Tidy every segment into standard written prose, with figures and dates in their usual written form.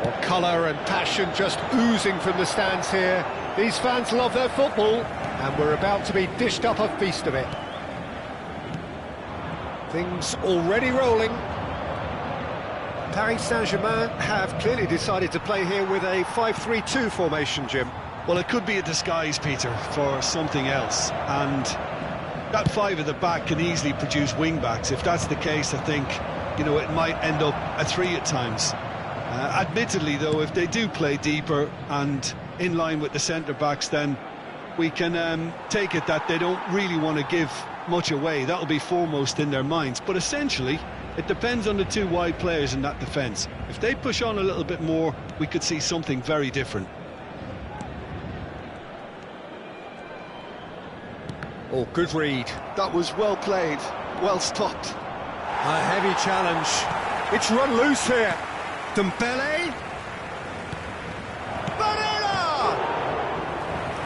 Well, colour and passion just oozing from the stands here. These fans love their football, and we're about to be dished up a feast of it. Things already rolling. Paris Saint-Germain have clearly decided to play here with a 5-3-2 formation, Jim. Well, it could be a disguise, Peter, for something else, and that five at the back can easily produce wing-backs. If that's the case, I think, it might end up a three at times. Admittedly, though, if they do play deeper and in line with the centre-backs, then we can take it that they don't really want to give much away. That'll be foremost in their minds. But essentially, it depends on the two wide players in that defence. If they push on a little bit more, we could see something very different. Oh, good read. That was well played, well stopped. A heavy challenge. It's run loose here. Dembele. Barella!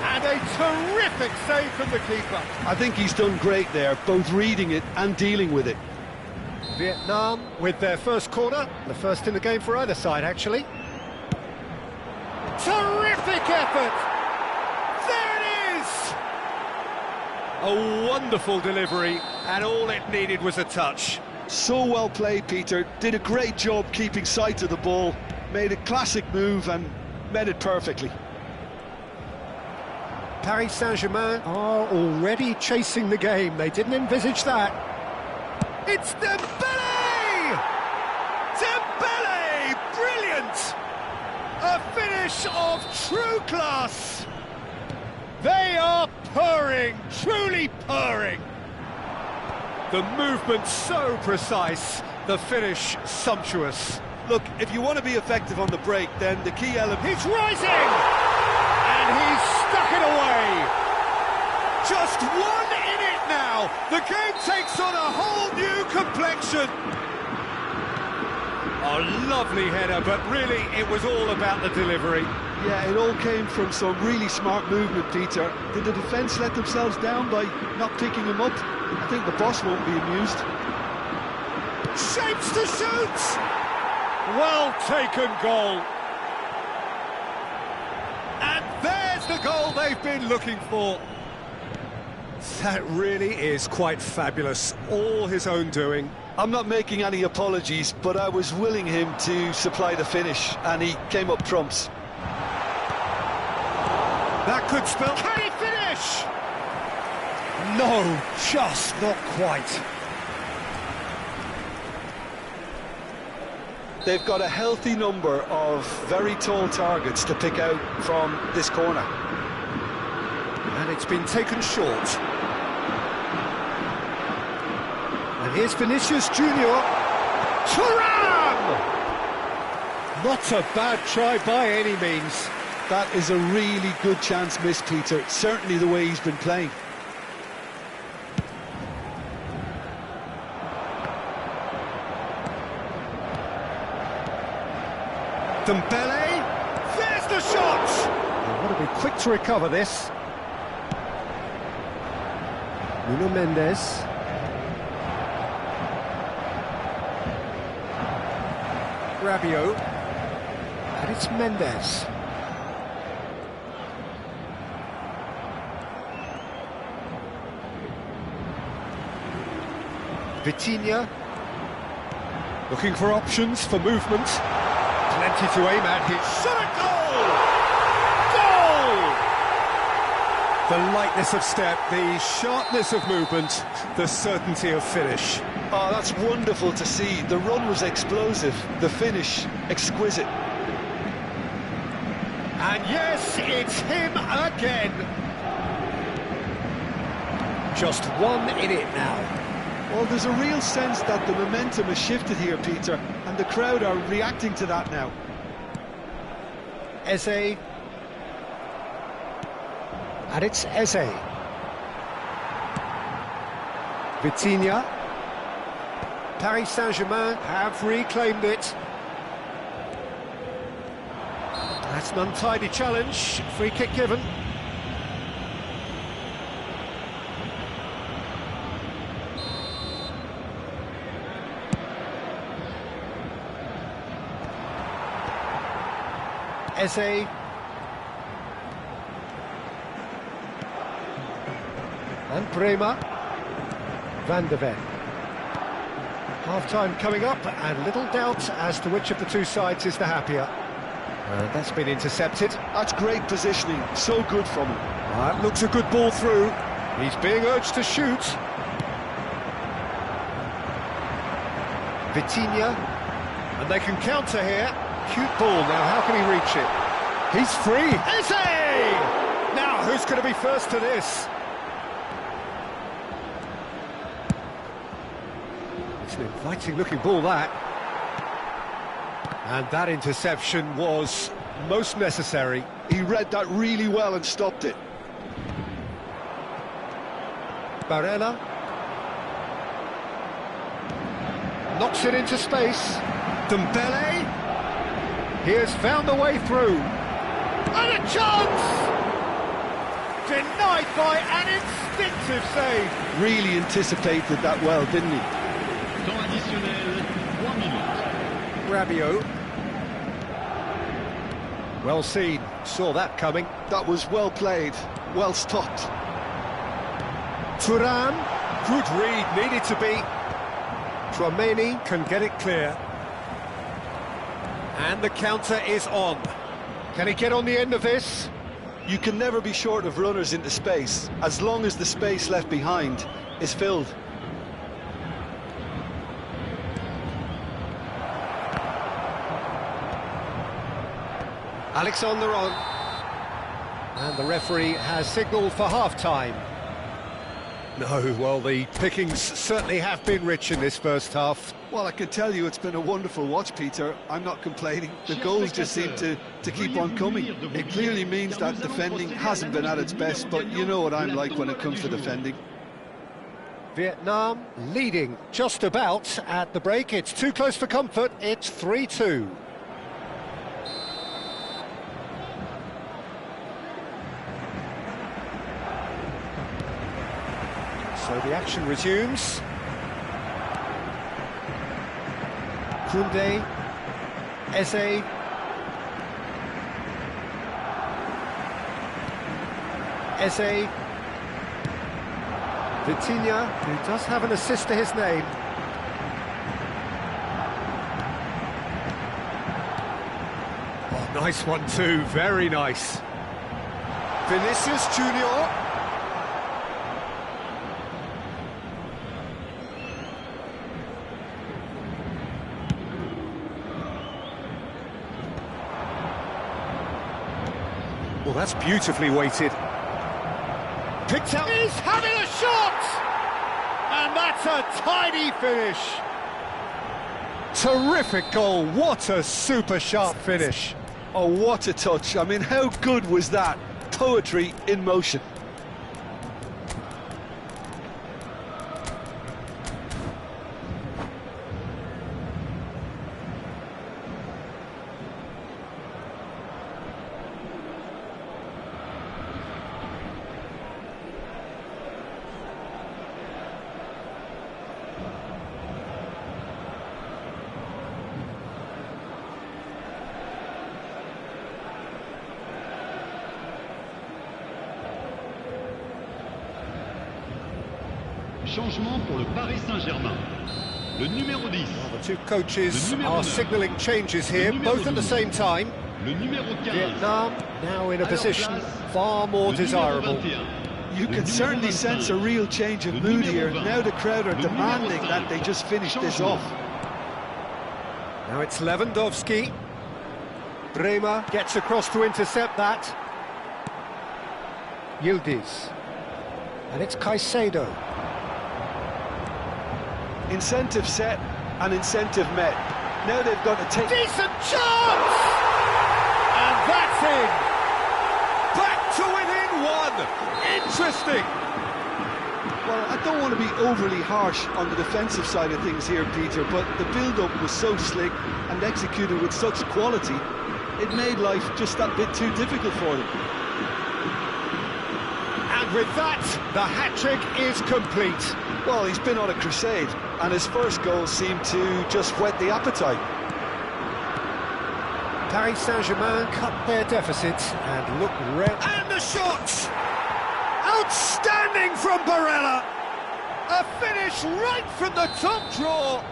And a terrific save from the keeper. I think he's done great there, both reading it and dealing with it. Vietnam with their first corner, the first in the game for either side, actually. Terrific effort! There it is! A wonderful delivery, and all it needed was a touch. So well played, Peter. Did a great job keeping sight of the ball, made a classic move and met it perfectly. Paris Saint-Germain are already chasing the game. They didn't envisage that. It's Dembele! Dembele! Brilliant! A finish of true class! They are purring, truly purring. The movement so precise, the finish sumptuous. Look, if you want to be effective on the break, then the key element... He's rising! And he's stuck it away! Just 1 in it now! The game takes on a whole new complexion! A lovely header, but really it was all about the delivery. Yeah, it all came from some really smart movement, Peter. Did the defence let themselves down by not picking him up? I think the boss won't be amused. Shapes to shoot! Well taken goal. And there's the goal they've been looking for. That really is quite fabulous. All his own doing. I'm not making any apologies, but I was willing him to supply the finish, and he came up trumps. That could spell... Can he finish? No, just not quite. They've got a healthy number of very tall targets to pick out from this corner. And it's been taken short. And here's Vinicius Junior. Thuram! Not a bad try by any means. That is a really good chance missed, Peter. Certainly the way he's been playing. Dembele, there's the shot! They want to be quick to recover this. Nuno Mendes. Rabiot. And it's Mendes. Vitinha. Looking for options for movement. Plenty to aim at. His shot at goal! Goal! The lightness of step, the sharpness of movement, the certainty of finish. Oh, that's wonderful to see. The run was explosive, the finish exquisite. And yes, it's him again. Just 1 in it now. Well, there's a real sense that the momentum has shifted here, Peter, and the crowd are reacting to that now. Eze. And it's Eze. Vitinha. Paris Saint-Germain have reclaimed it. That's an untidy challenge. Free kick given. Eze. And Bremer. Van de Ven. Half-time coming up, and little doubt as to which of the two sides is the happier. And that's been intercepted. That's great positioning, so good from him. That looks a good ball through. He's being urged to shoot. Vitinha. And they can counter here. Cute ball, now how can he reach it? He's free. Eze! Now who's going to be first to this? It's an inviting looking ball, that. And that interception was most necessary. He read that really well and stopped it. Barella. Knocks it into space. Dembele. He has found a way through. And a chance! Denied by an instinctive save. Really anticipated that well, didn't he? Temps additionnel, 3 minutes. Rabiot. Well seen, saw that coming. That was well played, well stopped. Thuram, good read, needed to be. Tchouaméni can get it clear. And the counter is on. Can he get on the end of this? You can never be short of runners into space, as long as the space left behind is filled. Alexander on. And the referee has signalled for half-time. No, well, the pickings certainly have been rich in this first half. Well, I can tell you it's been a wonderful watch, Peter. I'm not complaining. The goals just seem to keep on coming. It clearly means that defending hasn't been at its best, but you know what I'm like when it comes to defending. Vietnam leading just about at the break. It's too close for comfort. It's 3-2. So the action resumes. Koundé, Eze. Eze. Vitinha, who does have an assist to his name. Oh, nice one too, very nice. Vinicius Junior. Well, that's beautifully weighted. Picked up. He's having a shot! And that's a tidy finish. Terrific goal. What a super sharp finish. Oh, what a touch. I mean, how good was that? Poetry in motion. Changement pour le Paris Saint-Germain. Le numéro 10. Well, the two coaches are signalling changes here, both at the same time. Le numéro 15. Vietnam now in a position far more desirable. You can certainly sense a real change of mood here. Now the crowd are demanding that they just finish this off. Now it's Lewandowski. Bremer gets across to intercept that. Yildiz. And it's Caicedo. Incentive set and incentive met. Now they've got to take... Decent chance! And that's in! Back to within one! Interesting! Well, I don't want to be overly harsh on the defensive side of things here, Peter, but the build-up was so slick and executed with such quality, it made life just that bit too difficult for them. And with that, the hat-trick is complete. Well, he's been on a crusade, and his first goal seemed to just whet the appetite. Paris Saint-Germain cut their deficit and look red. And the shot! Outstanding from Barella! A finish right from the top draw!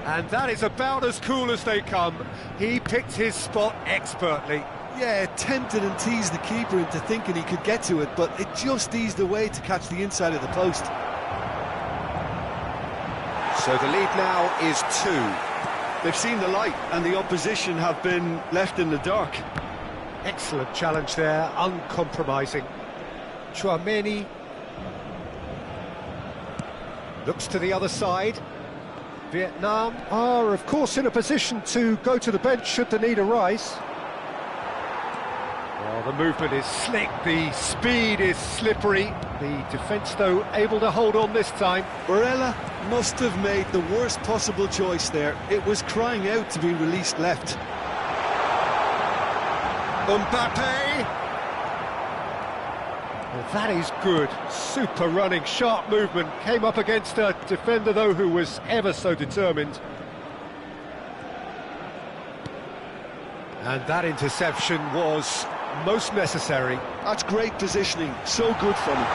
And that is about as cool as they come. He picked his spot expertly. Yeah, tempted and teased the keeper into thinking he could get to it, but it just eased away to catch the inside of the post. So the lead now is 2. They've seen the light, and the opposition have been left in the dark. Excellent challenge there, uncompromising. Chouameni looks to the other side. Vietnam are, of course, in a position to go to the bench should the need arise. Well, the movement is slick, the speed is slippery. The defence, though, able to hold on this time. Barella must have made the worst possible choice there. It was crying out to be released left. Mbappe! Well, that is good. Super running, sharp movement. Came up against a defender, though, who was ever so determined. And that interception was most necessary. That's great positioning, so good from him.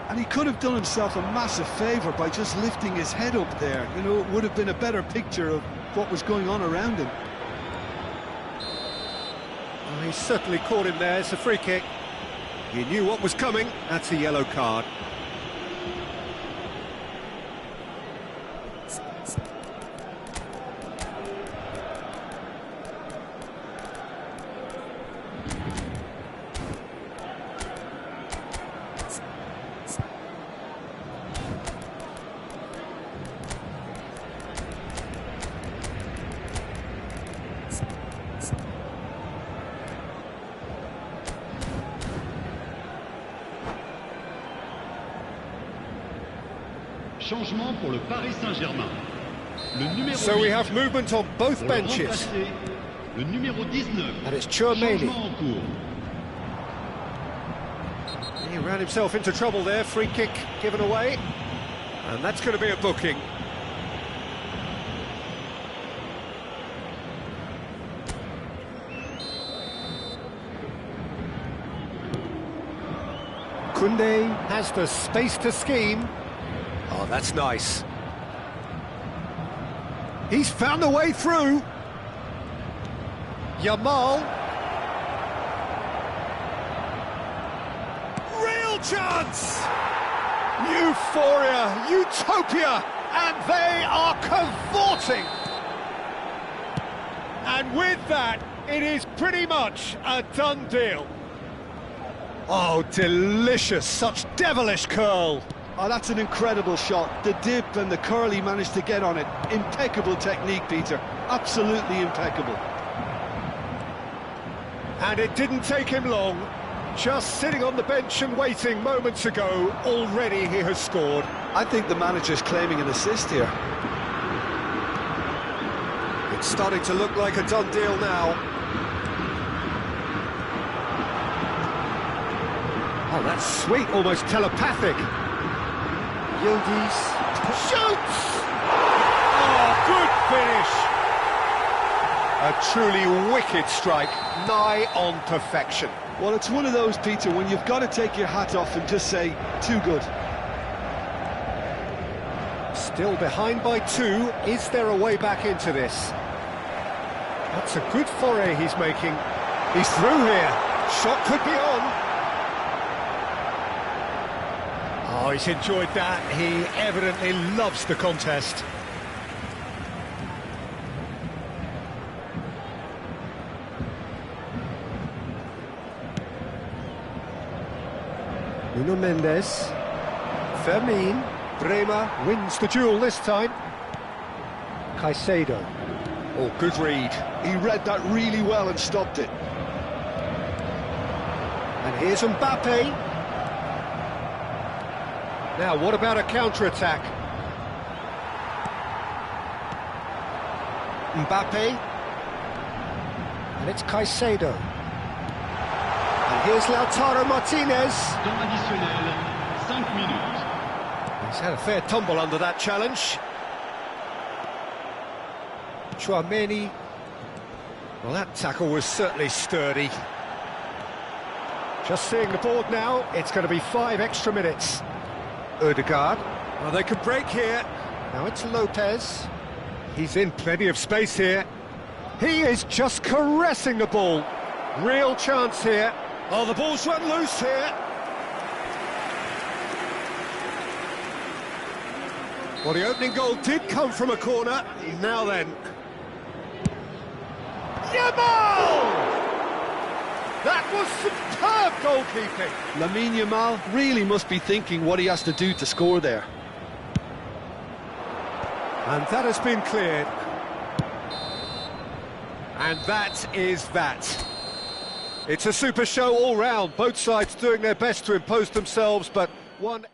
And he could have done himself a massive favour by just lifting his head up there. You know, it would have been a better picture of what was going on around him. Well, he certainly caught him there. It's a free kick. He knew what was coming. That's a yellow card. Changement pour le Paris Saint-Germain. Le numéro So we have movement on both benches. Le numéro 19. And it's Chouameni. Changement en cours. He ran himself into trouble there. Free kick given away. And that's going to be a booking. Koundé has the space to scheme. Oh, that's nice. He's found a way through. Yamal. Real chance! Euphoria, utopia, and they are cavorting. And with that, it is pretty much a done deal. Oh, delicious, such devilish curl. Oh, that's an incredible shot. The dip and the curl he managed to get on it. Impeccable technique, Peter. Absolutely impeccable. And it didn't take him long. Just sitting on the bench and waiting moments ago, already he has scored. I think the manager's claiming an assist here. It's starting to look like a done deal now. Oh, that's sweet, almost telepathic. Yildiz shoots! Oh, good finish! A truly wicked strike, nigh on perfection. Well, it's one of those, Peter, when you've got to take your hat off and just say, too good. Still behind by 2. Is there a way back into this? That's a good foray he's making. He's through here. Shot could be on. Oh, he's enjoyed that. He evidently loves the contest. Nuno Mendes. Fermin. Bremer wins the duel this time. Caicedo. Oh, good read. He read that really well and stopped it. And here's Mbappe. Now, what about a counter-attack? Mbappe. And it's Caicedo. And here's Lautaro Martinez. Temps additionnel, 5 minutes. He's had a fair tumble under that challenge. Tchouaméni. Well, that tackle was certainly sturdy. Just seeing the board now, it's going to be 5 extra minutes. Ødegaard. Well, they could break here. Now it's Lopez. He's in plenty of space here. He is just caressing the ball. Real chance here. Oh, the ball's run loose here. Well, the opening goal did come from a corner. Now then. Yamal! That was superb goalkeeping. Lamine Yamal really must be thinking what he has to do to score there. And that has been cleared. And that is that. It's a super show all round. Both sides doing their best to impose themselves, but one...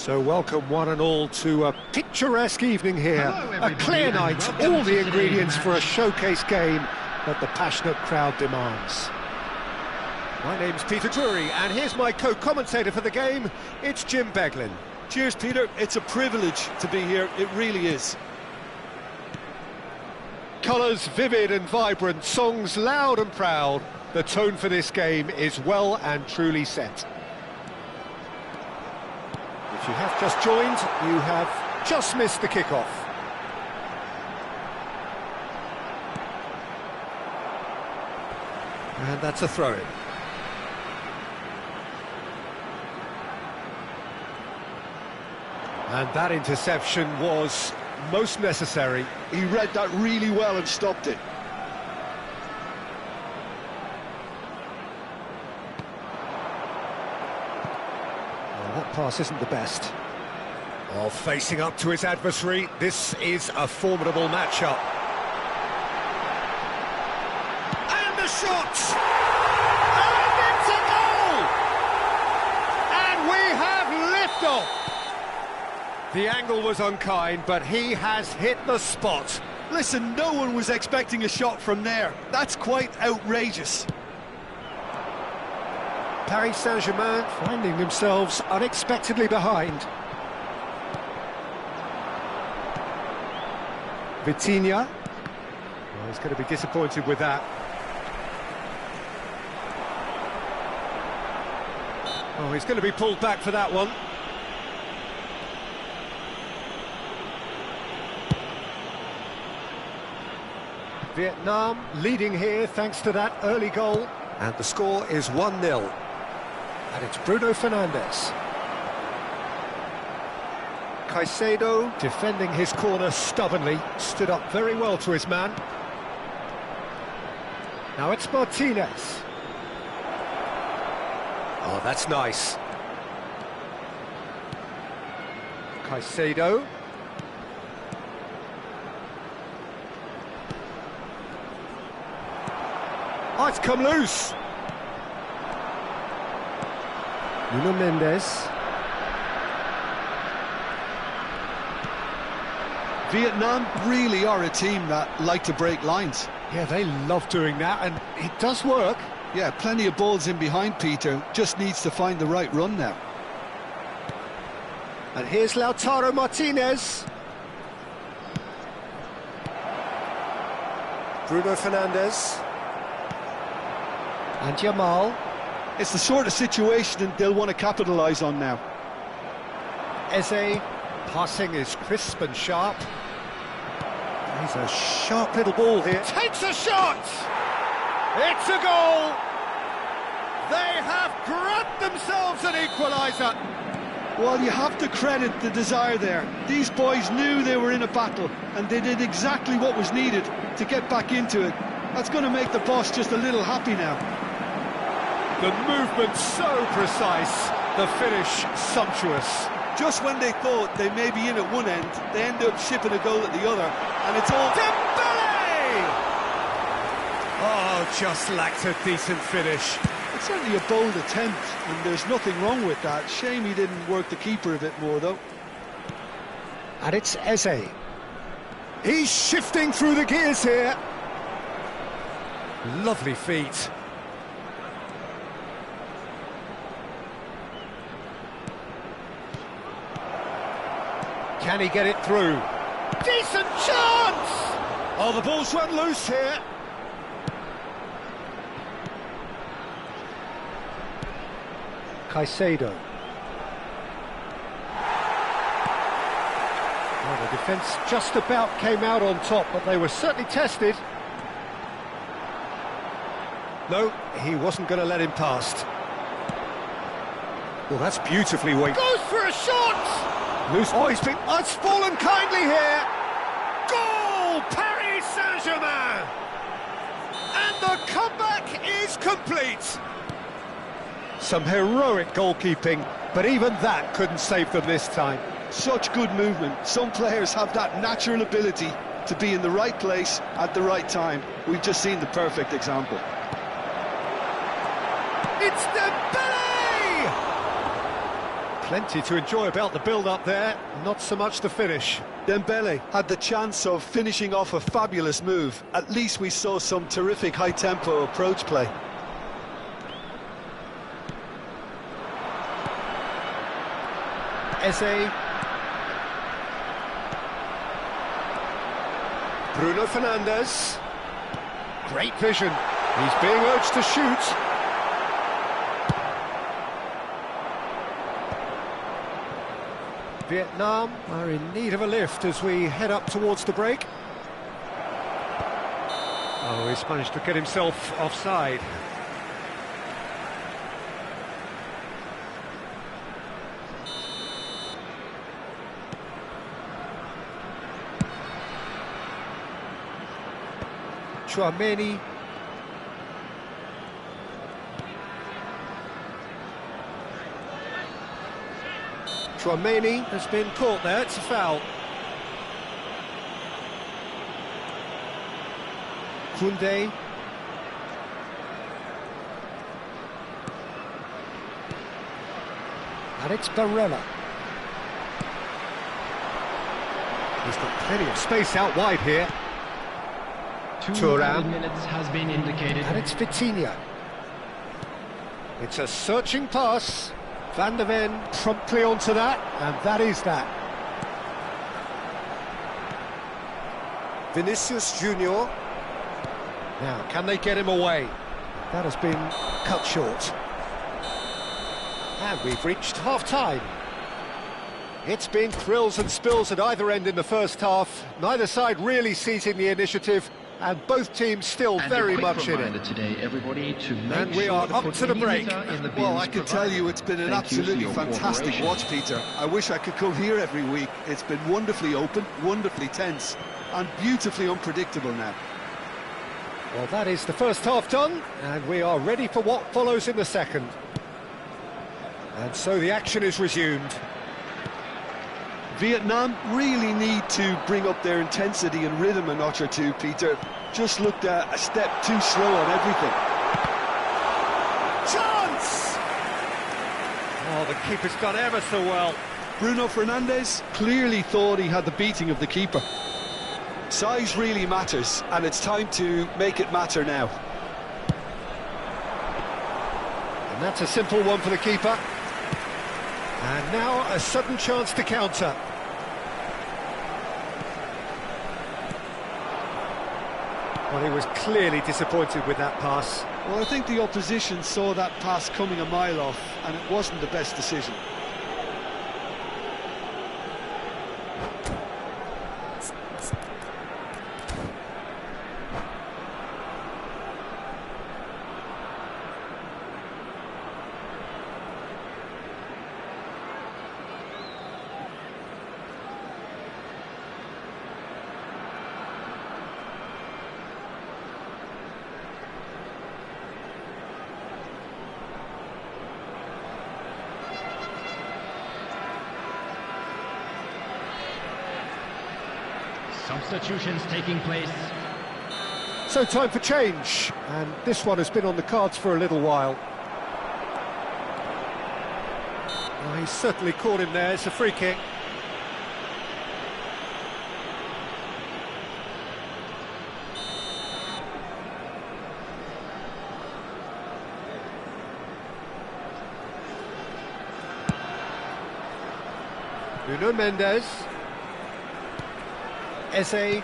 So welcome one and all to a picturesque evening here. A clear night, all the ingredients for a showcase game that the passionate crowd demands. My name's Peter Drury, and here's my co-commentator for the game, it's Jim Beglin. Cheers, Peter. It's a privilege to be here, it really is. Colours vivid and vibrant, songs loud and proud. The tone for this game is well and truly set. If you have just joined, you have just missed the kickoff. And that's a throw-in. And that interception was most necessary. He read that really well and stopped it. Well, that pass isn't the best. Oh, facing up to his adversary, this is a formidable matchup. And the shot! And it's a goal! And we have liftoff! The angle was unkind, but he has hit the spot. Listen, no one was expecting a shot from there. That's quite outrageous. Paris Saint-Germain finding themselves unexpectedly behind. Vitinha. Well, he's going to be disappointed with that. Oh, he's going to be pulled back for that one. Vietnam leading here thanks to that early goal. And the score is 1-0. And it's Bruno Fernandes. Caicedo defending his corner stubbornly, stood up very well to his man. Now it's Martinez. Oh, that's nice. Caicedo. Oh, it's come loose. Nuno Mendes. Vietnam really are a team that like to break lines. Yeah, they love doing that, and it does work. Yeah, plenty of balls in behind Peter, just needs to find the right run now. And here's Lautaro Martinez. Bruno Fernandes. And Jamal. It's the sort of situation they'll want to capitalise on now. Eze, passing is crisp and sharp. He's a sharp little ball here. Takes a shot! It's a goal! They have grabbed themselves an equaliser. Well, you have to credit the desire there. These boys knew they were in a battle, and they did exactly what was needed to get back into it. That's going to make the boss just a little happy now. The movement so precise, the finish sumptuous. Just when they thought they may be in at one end, they end up shipping a goal at the other, and it's all... Dembele! Oh, just lacked a decent finish. It's certainly a bold attempt, and there's nothing wrong with that. Shame he didn't work the keeper a bit more, though. And it's Eze. He's shifting through the gears here. Lovely feet. Can he get it through? Decent chance! Oh, the ball's run loose here. Caicedo. Well, the defence just about came out on top, but they were certainly tested. No, he wasn't going to let him past. Well, that's beautifully winged. Goes for a shot! Loose. Oh, it's fallen kindly here. Goal! Paris Saint-Germain! And the comeback is complete. Some heroic goalkeeping, but even that couldn't save them this time. Such good movement. Some players have that natural ability to be in the right place at the right time. We've just seen the perfect example. It's Dembele! Plenty to enjoy about the build-up there, not so much the finish. Dembele had the chance of finishing off a fabulous move. At least we saw some terrific high-tempo approach play. Eze. Bruno Fernandes. Great vision. He's being urged to shoot. Vietnam are in need of a lift as we head up towards the break. Oh, he's managed to get himself offside. Tchouaméni. Tchouaméni has been caught there, it's a foul. Koundé. And it's Barella. He's got plenty of space out wide here. 2 minutes has been indicated. And it's Vitinha. It's a searching pass. Van der Ven promptly onto that, and that is that. Vinicius Junior. Now, can they get him away? That has been cut short. And we've reached half-time. It's been thrills and spills at either end in the first half. Neither side really seizing the initiative, and both teams still very much in it. Today, everybody, to make and we are up to the break. Well, I can tell you it's been an absolutely fantastic watch, Peter. I wish I could come here every week. It's been wonderfully open, wonderfully tense, and beautifully unpredictable now. Well, that is the first half done, and we are ready for what follows in the second. And so the action is resumed. Vietnam really need to bring up their intensity and rhythm a notch or two, Peter. Just looked a step too slow on everything. Chance! Oh, the keeper's done ever so well. Bruno Fernandes clearly thought he had the beating of the keeper. Size really matters, and it's time to make it matter now. And that's a simple one for the keeper. And now a sudden chance to counter. Well, he was clearly disappointed with that pass. Well, I think the opposition saw that pass coming a mile off, and it wasn't the best decision. Substitutions taking place. So time for change, and this one has been on the cards for a little while. Well, he's certainly caught him there, it's a free kick. Nuno Mendes. Eze.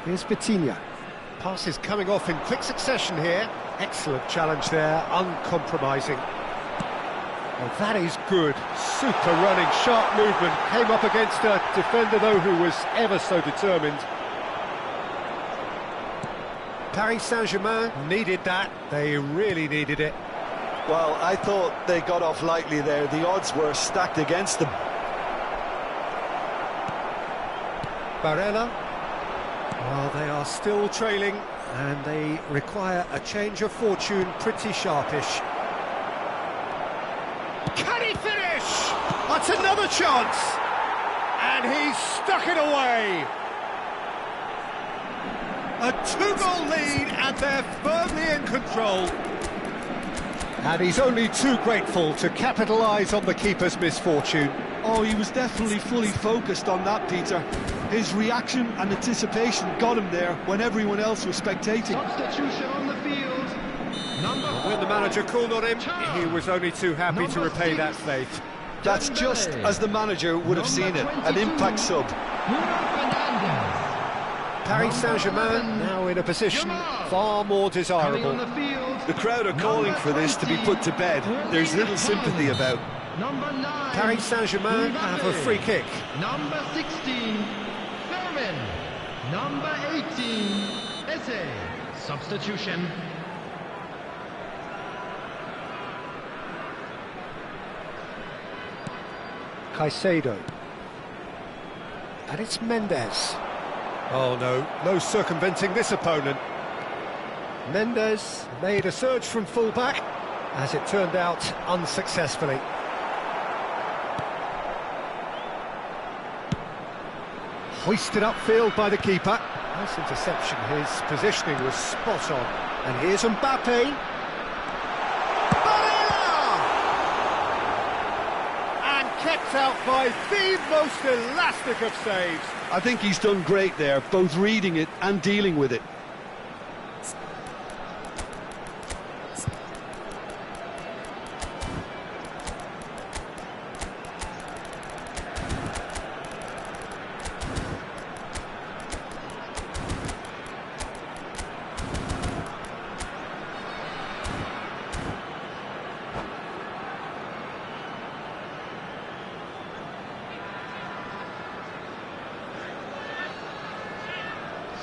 Here's Vitinha. Pass is coming off in quick succession here. Excellent challenge there, uncompromising. Well, that is good. Super running, sharp movement. Came up against a defender, though, who was ever so determined. Paris Saint-Germain needed that. They really needed it. Well, I thought they got off lightly there. The odds were stacked against them. Barella. Well, they are still trailing, and they require a change of fortune pretty sharpish. Can he finish? That's another chance! And he's stuck it away! A 2-goal lead, and they're firmly in control. And he's only too grateful to capitalise on the keeper's misfortune. Oh, he was definitely fully focused on that, Peter. His reaction and anticipation got him there when everyone else was spectating. Substitution on the field. When the manager called on him, he was only too happy to repay that faith. That's just as the manager would have seen it, an impact sub. Paris Saint-Germain now in a position far more desirable. The crowd are calling for this to be put to bed. There's little sympathy about. Paris Saint-Germain have a free kick. Number 16, Fermin. Number 18, Eze. Substitution. Caicedo. And it's Mendes. Oh no circumventing this opponent. Mendes made a surge from full-back, as it turned out unsuccessfully. Hoisted upfield by the keeper. Nice interception, his positioning was spot on. And here's Mbappe. And kept out by the most elastic of saves. I think he's done great there, both reading it and dealing with it.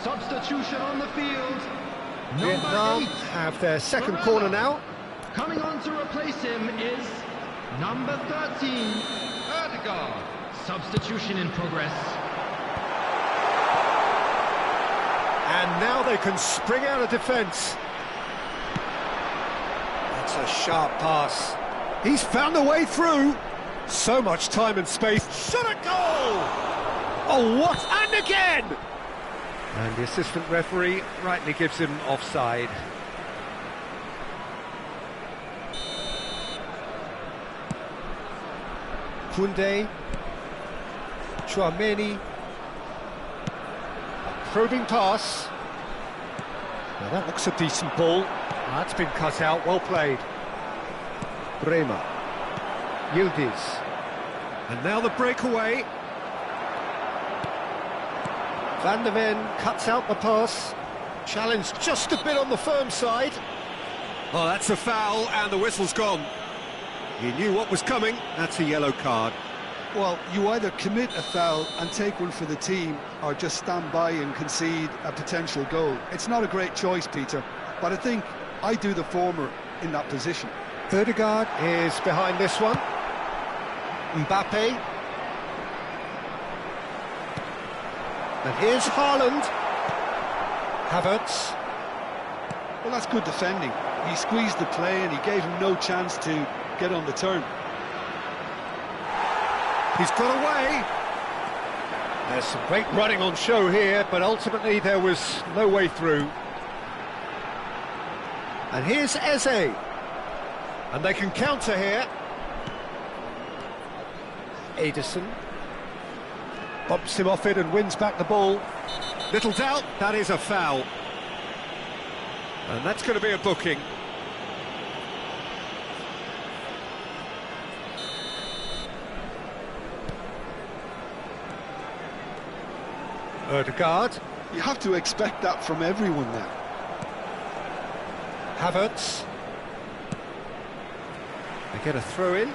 Substitution on the field. Vietnam have their second corner now. Coming on to replace him is number 13, Ødegaard. Substitution in progress. And now they can spring out of defence. That's a sharp pass. He's found a way through. So much time and space. Shot a goal! Oh, what? And again! And the assistant referee rightly gives him offside. Koundé. Chouameni. Probing pass. Now that looks a decent ball. That's been cut out, well played. Bremer. Yildiz. And now the breakaway. Van der Ven cuts out the pass. Challenge just a bit on the firm side. Oh, that's a foul, and the whistle's gone. He knew what was coming. That's a yellow card. Well, you either commit a foul and take one for the team, or just stand by and concede a potential goal. It's not a great choice, Peter, but I think I do the former in that position. Ødegaard is behind this one. Mbappe. And here's Haaland. Havertz. Well, that's good defending. He squeezed the play and he gave him no chance to get on the turn. He's got away. There's some great running on show here, but ultimately there was no way through. And here's Eze. And they can counter here. Ederson. Bumps him off it and wins back the ball. Little doubt, that is a foul. And that's going to be a booking. Ødegaard. You have to expect that from everyone now. Havertz. They get a throw in.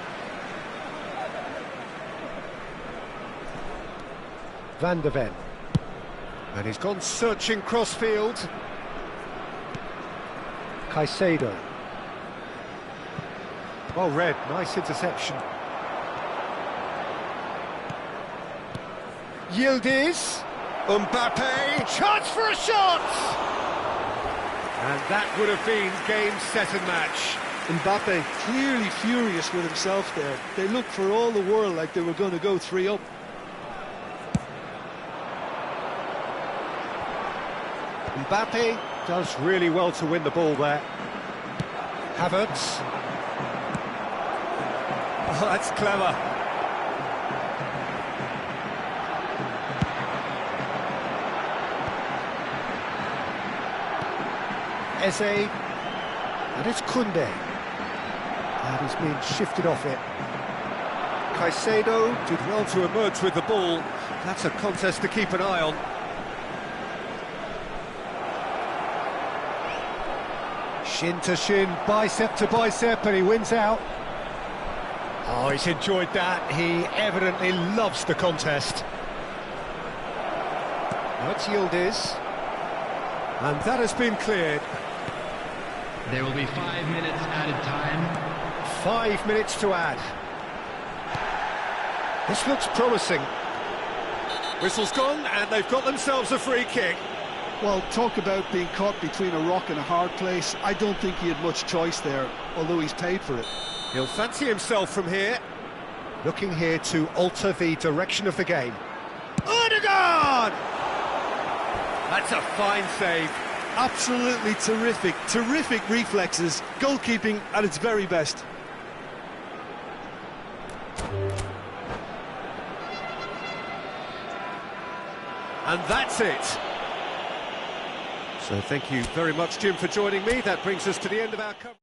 Van der Ven. And he's gone searching crossfield. Caicedo. Well read, nice interception. Yildiz. Mbappe. Chance for a shot! And that would have been game, set and match. Mbappe clearly furious with himself there. They looked for all the world like they were going to go 3-up. Mbappe does really well to win the ball there. Havertz. Oh, that's clever. Eze, and it's Koundé. And he's been shifted off it. Caicedo did well to emerge with the ball. That's a contest to keep an eye on. Shin to shin, bicep to bicep, and he wins out. Oh, he's enjoyed that. He evidently loves the contest. Now it's Yildiz. And that has been cleared. There will be 5 minutes added time. 5 minutes to add. This looks promising. Whistle's gone, and they've got themselves a free kick. Well, talk about being caught between a rock and a hard place. I don't think he had much choice there, although he's paid for it. He'll fancy himself from here. Looking here to alter the direction of the game. Ødegaard! That's a fine save. Absolutely terrific reflexes, goalkeeping at its very best. And that's it. So thank you very much, Jim, for joining me. That brings us to the end of our coverage.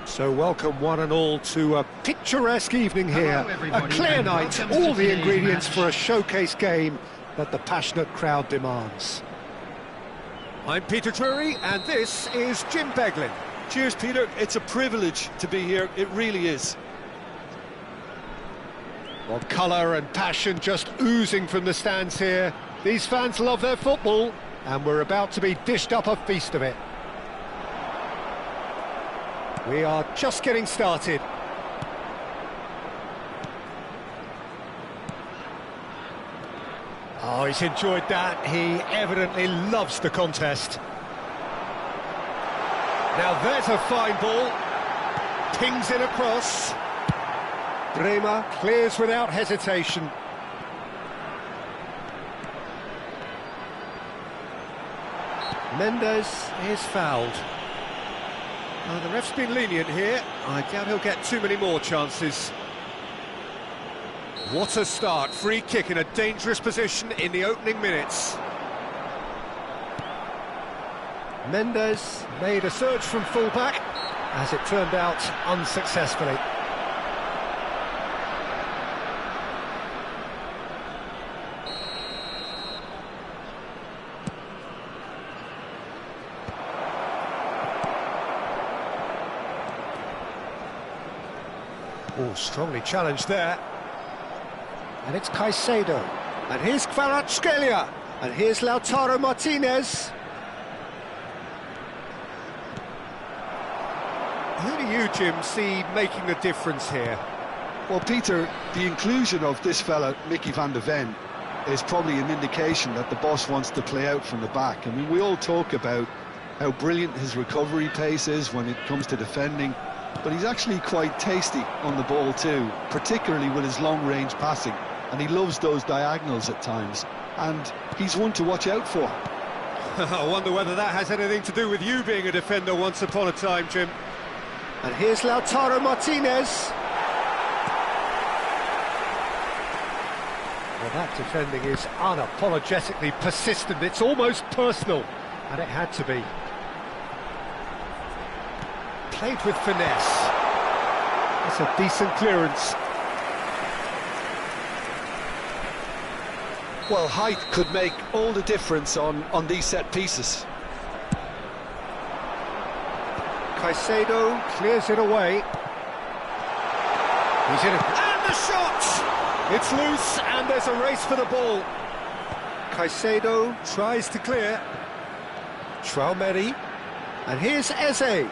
So welcome one and all to a picturesque evening here, a clear night, all the ingredients for a showcase game that the passionate crowd demands. I'm Peter Drury and this is Jim Beglin. Cheers, Peter. It's a privilege to be here, it really is. Well, colour and passion just oozing from the stands here. These fans love their football and we're about to be dished up a feast of it. We are just getting started. Oh, he's enjoyed that. He evidently loves the contest. Now there's a fine ball. Pings it across. Bremer clears without hesitation. Mendes is fouled. The ref's been lenient here. I doubt he'll get too many more chances. What a start. Free kick in a dangerous position in the opening minutes. Mendes made a search from full-back, as it turned out unsuccessfully. Oh, strongly challenged there. And it's Caicedo. And here's Kvaratskhelia. And here's Lautaro Martinez. Who do you, Jim, see making the difference here? Well, Peter, the inclusion of this fella, Mickey van de Ven, is probably an indication that the boss wants to play out from the back. I mean, we all talk about how brilliant his recovery pace is when it comes to defending, but he's actually quite tasty on the ball too, particularly with his long-range passing, and he loves those diagonals at times, and he's one to watch out for. I wonder whether that has anything to do with you being a defender once upon a time, Jim. And here's Lautaro Martinez. Well, that defending is unapologetically persistent. It's almost personal, and it had to be. Played with finesse. That's a decent clearance. Well, height could make all the difference on these set pieces. Caicedo clears it away. He's in it. And the shot! It's loose, and there's a race for the ball. Caicedo tries to clear. Traumeri. And here's Eze.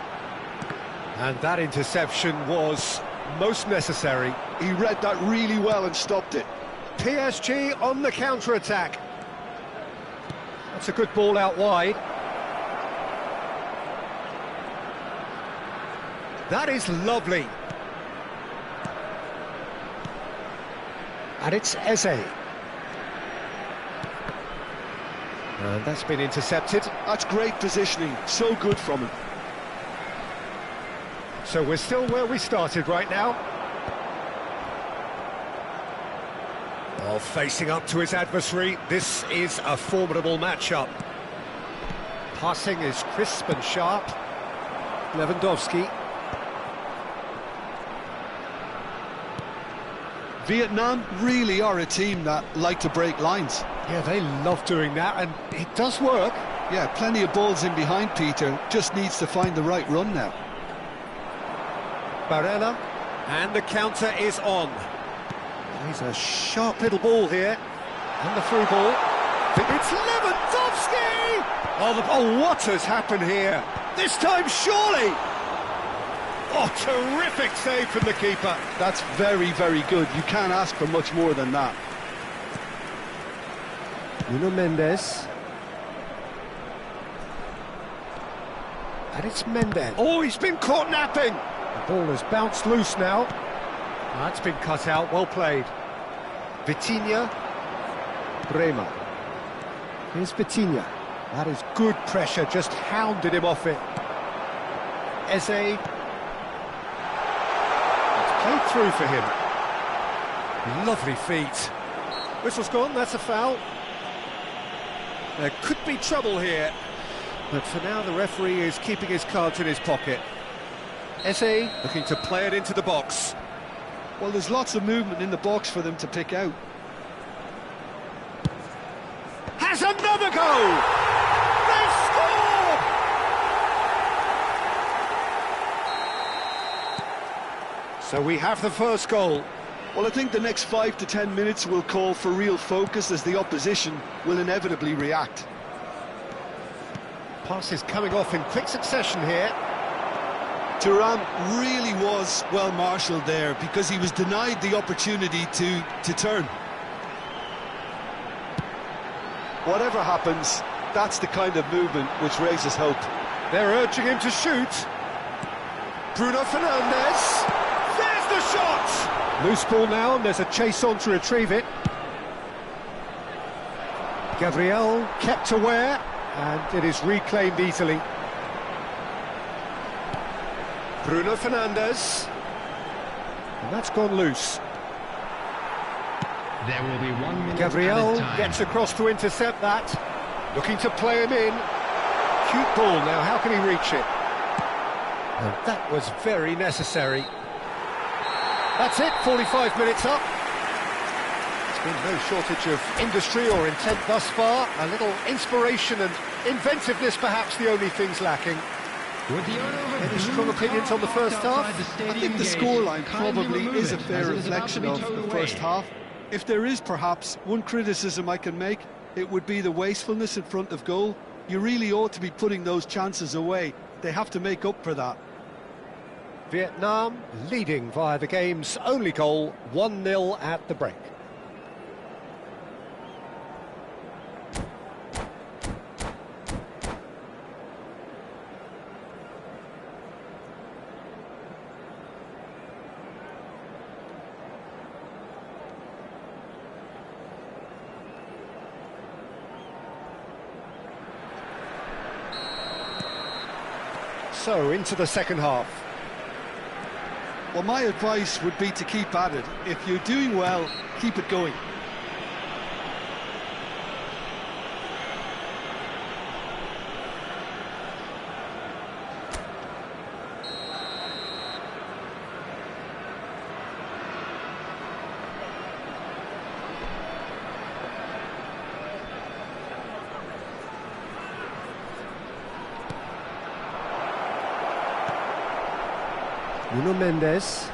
And that interception was most necessary. He read that really well and stopped it. PSG on the counter-attack. That's a good ball out wide. That is lovely. And it's Eze. And that's been intercepted. That's great positioning, so good from him. So we're still where we started right now. Oh, facing up to his adversary, this is a formidable matchup. Passing is crisp and sharp. Lewandowski. Vietnam really are a team that like to break lines. Yeah, they love doing that, and it does work. Yeah, plenty of balls in behind Peter, just needs to find the right run now. Barella, and the counter is on. He's a sharp little ball here, and the through ball. It's Lewandowski! Oh, what has happened here? This time, surely! Oh, terrific save from the keeper. That's very, very good. You can't ask for much more than that. Nuno Mendes. And it's Mendes. Oh, he's been caught napping! The ball has bounced loose now. That's been cut out, well played. Vitinha. Bremer. Here's Vitinha. That is good pressure, just hounded him off it. Eze. It's played through for him. Lovely feet. Whistle's gone, that's a foul. There could be trouble here. But for now, the referee is keeping his cards in his pocket. Eze looking to play it into the box. Well, there's lots of movement in the box for them to pick out. Has another goal! They've scored! So we have the first goal. Well, I think the next 5 to 10 minutes will call for real focus as the opposition will inevitably react. Passes coming off in quick succession here. Thuram really was well marshalled there because he was denied the opportunity to turn. Whatever happens, that's the kind of movement which raises hope. They're urging him to shoot. Bruno Fernandes. There's the shot! Loose ball now, and there's a chase on to retrieve it. Gabriel kept aware, and it is reclaimed easily. Bruno Fernandes. And that's gone loose. There will be 1 minute Gabriel added time. gets across to intercept that. Looking to play him in. Cute ball now, how can he reach it? And that was very necessary. That's it, 45 minutes up. There's been no shortage of industry or intent thus far. A little inspiration and inventiveness perhaps the only things lacking. With the owner of a Any blue strong opinions car on the parked first half? outside the I stadium think the gate, scoreline kindly probably remove is a it, fair as it is about to reflection be of towed the away. first half. If there is perhaps one criticism I can make, it would be the wastefulness in front of goal. You really ought to be putting those chances away. They have to make up for that. Vietnam leading via the game's only goal, 1-0 at the break. So, into the second half. Well, my advice would be to keep at it. If you're doing well, keep it going. Nuno Mendes.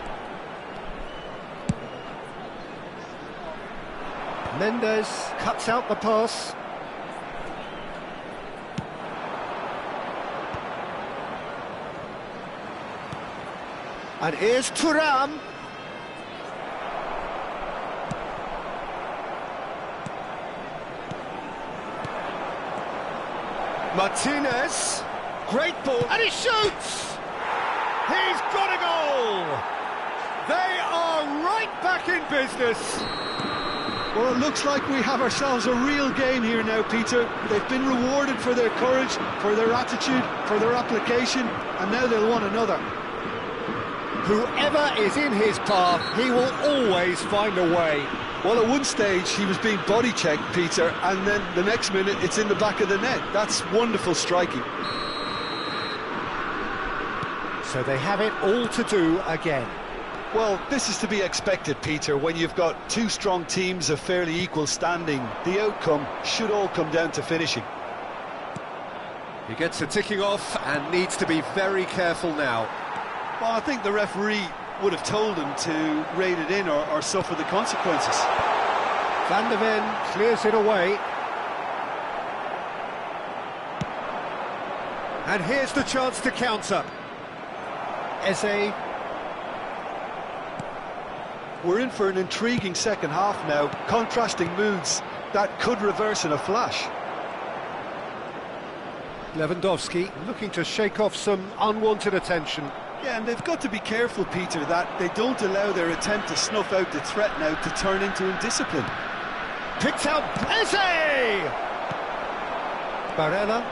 Mendes cuts out the pass. And here's Thuram. Martinez. Great ball. And he shoots! He's got a goal! They are right back in business. Well, it looks like we have ourselves a real game here now, Peter. They've been rewarded for their courage, for their attitude, for their application, and now they'll want another. Whoever is in his path, he will always find a way. Well, at one stage, he was being body-checked, Peter, and then the next minute, it's in the back of the net. That's wonderful striking. So they have it all to do again. Well, this is to be expected, Peter, when you've got two strong teams of fairly equal standing. The outcome should all come down to finishing. He gets a ticking off and needs to be very careful now. Well, I think the referee would have told him to rate it in or suffer the consequences. Van der Ven clears it away. And here's the chance to counter. Eze. We're in for an intriguing second half now, contrasting moods that could reverse in a flash. Lewandowski looking to shake off some unwanted attention. Yeah, and they've got to be careful, Peter, that they don't allow their attempt to snuff out the threat now to turn into indiscipline. Picked out Eze! Barella.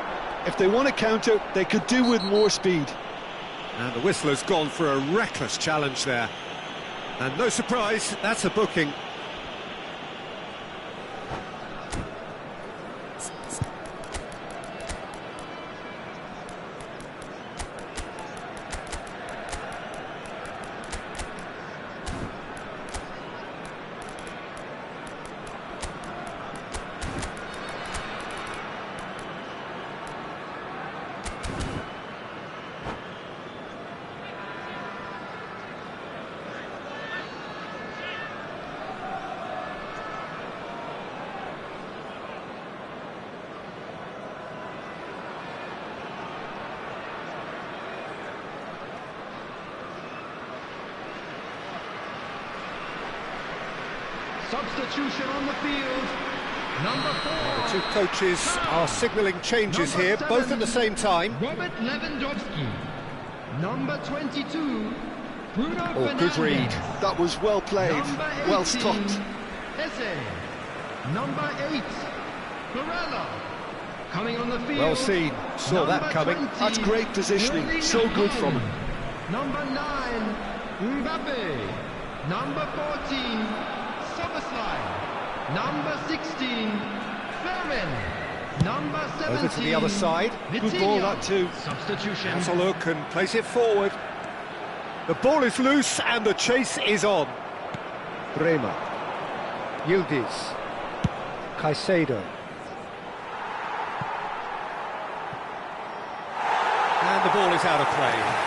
If they want to counter, they could do with more speed. And the whistler's gone for a reckless challenge there. And no surprise, that's a booking. Substitution on the field. Number 4. The two coaches are signalling changes Number here, 7, both at the same time. Robert Lewandowski. Number 22, Bruno Oh, Fernandes. good read. That was well played, Number 18, well stopped. Eze. Number 8, Barella. Coming on the field. Well seen. Saw that Number coming. 20, That's great positioning. Erling So good from him. Haaland. Number 9, Mbappe. Number 14, Szoboszlai. Number 16, Fermin. Number 17. Over to the other side. Good ball, Vitinha. that too. Substitution. Has a look and plays it forward. The ball is loose and the chase is on. Bremer. Yildiz. Caicedo. And the ball is out of play.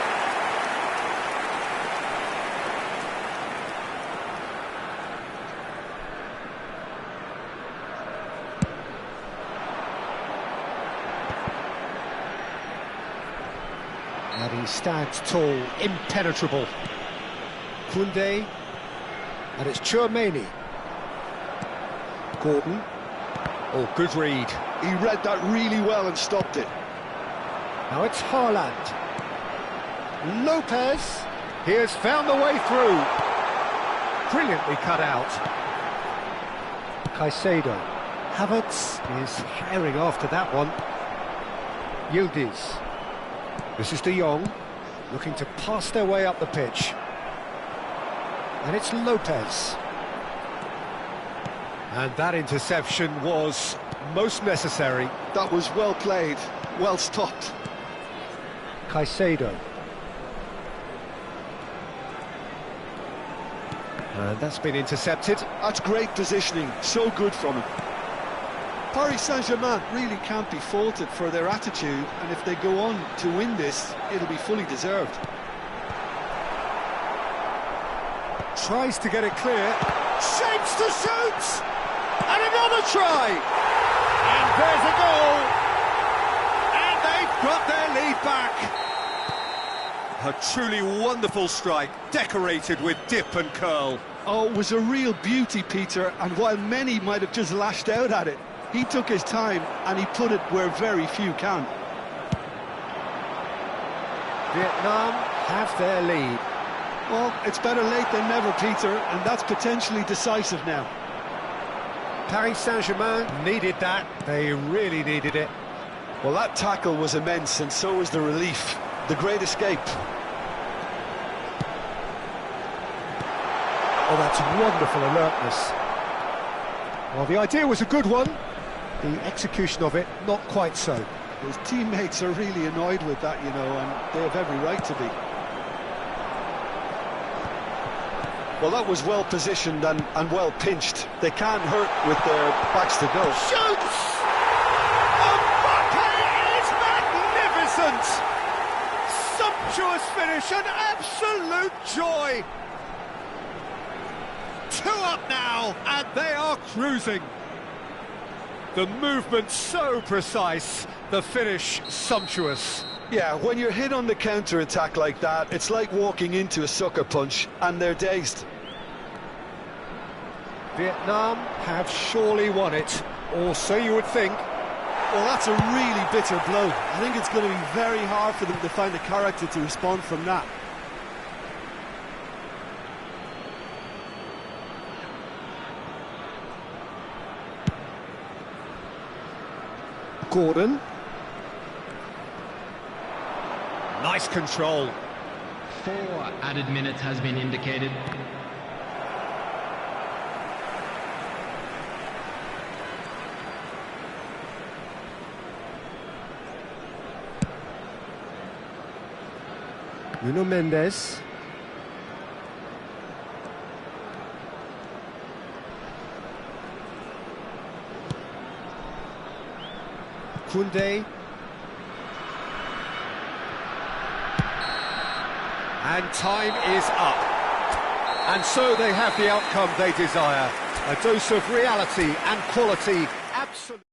And he stands tall, impenetrable. Koundé, and it's Tchouaméni. Gordon. Oh, good read. He read that really well and stopped it. Now it's Haaland. Lopez. He has found the way through. Brilliantly cut out. Caicedo. Havertz is herring after that one. Yildiz. This is De Jong, looking to pass their way up the pitch. And it's Lopez. And that interception was most necessary. That was well played, well stopped. Caicedo. And that's been intercepted. That's great positioning, so good from him. Paris Saint-Germain really can't be faulted for their attitude, and if they go on to win this, it'll be fully deserved. Tries to get it clear. Shapes to shoot! And another try! And there's a goal. And they've got their lead back. A truly wonderful strike, decorated with dip and curl. Oh, it was a real beauty, Peter, and while many might have just lashed out at it, he took his time and he put it where very few can. Vietnam have their lead. Well, it's better late than never, Peter, and that's potentially decisive now. Paris Saint-Germain needed that. They really needed it. Well, that tackle was immense, and so was the relief. The great escape. Oh, that's wonderful alertness. Well, the idea was a good one. The execution of it, not quite so. His teammates are really annoyed with that, you know, and they have every right to be. Well, that was well positioned and well pinched. They can't hurt with their backs to goal. Shoots! Mbappe is magnificent! Sumptuous finish, an absolute joy! 2 up now, and they are cruising. The movement so precise, the finish sumptuous. Yeah, when you're hit on the counter-attack like that, it's like walking into a sucker punch, and they're dazed. Vietnam have surely won it, or so you would think. Well, that's a really bitter blow. I think it's going to be very hard for them to find the character to respond from that. Gordon. Nice control. 4 added minutes has been indicated. Nuno Mendes. Koundé. And time is up. And so they have the outcome they desire. A dose of reality and quality. Absolutely.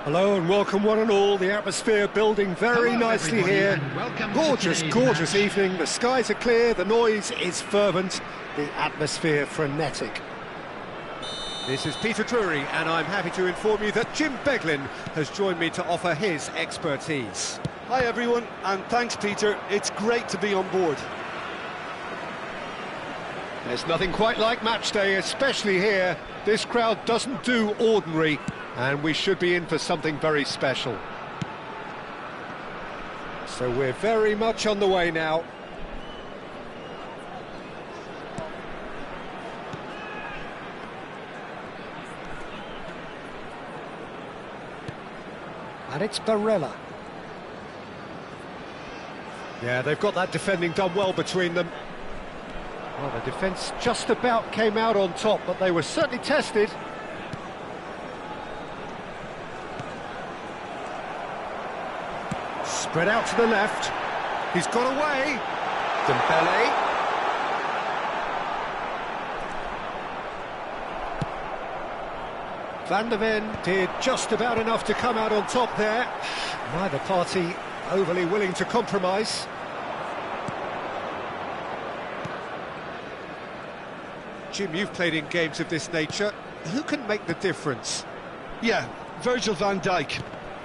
Hello and welcome one and all. The atmosphere building very nicely here. Gorgeous, gorgeous evening. The skies are clear, the noise is fervent, the atmosphere frenetic. This is Peter Drury and I'm happy to inform you that Jim Beglin has joined me to offer his expertise. Hi everyone, and thanks Peter, it's great to be on board. There's nothing quite like match day, especially here. This crowd doesn't do ordinary, and we should be in for something very special. So we're very much on the way now. And it's Barella. Yeah, they've got that defending done well between them. Well, the defence just about came out on top, but they were certainly tested. Spread out to the left. He's got away. Dembele. Van de Ven did just about enough to come out on top there. Neither party overly willing to compromise. Jim, you've played in games of this nature. Who can make the difference? Yeah, Virgil van Dijk.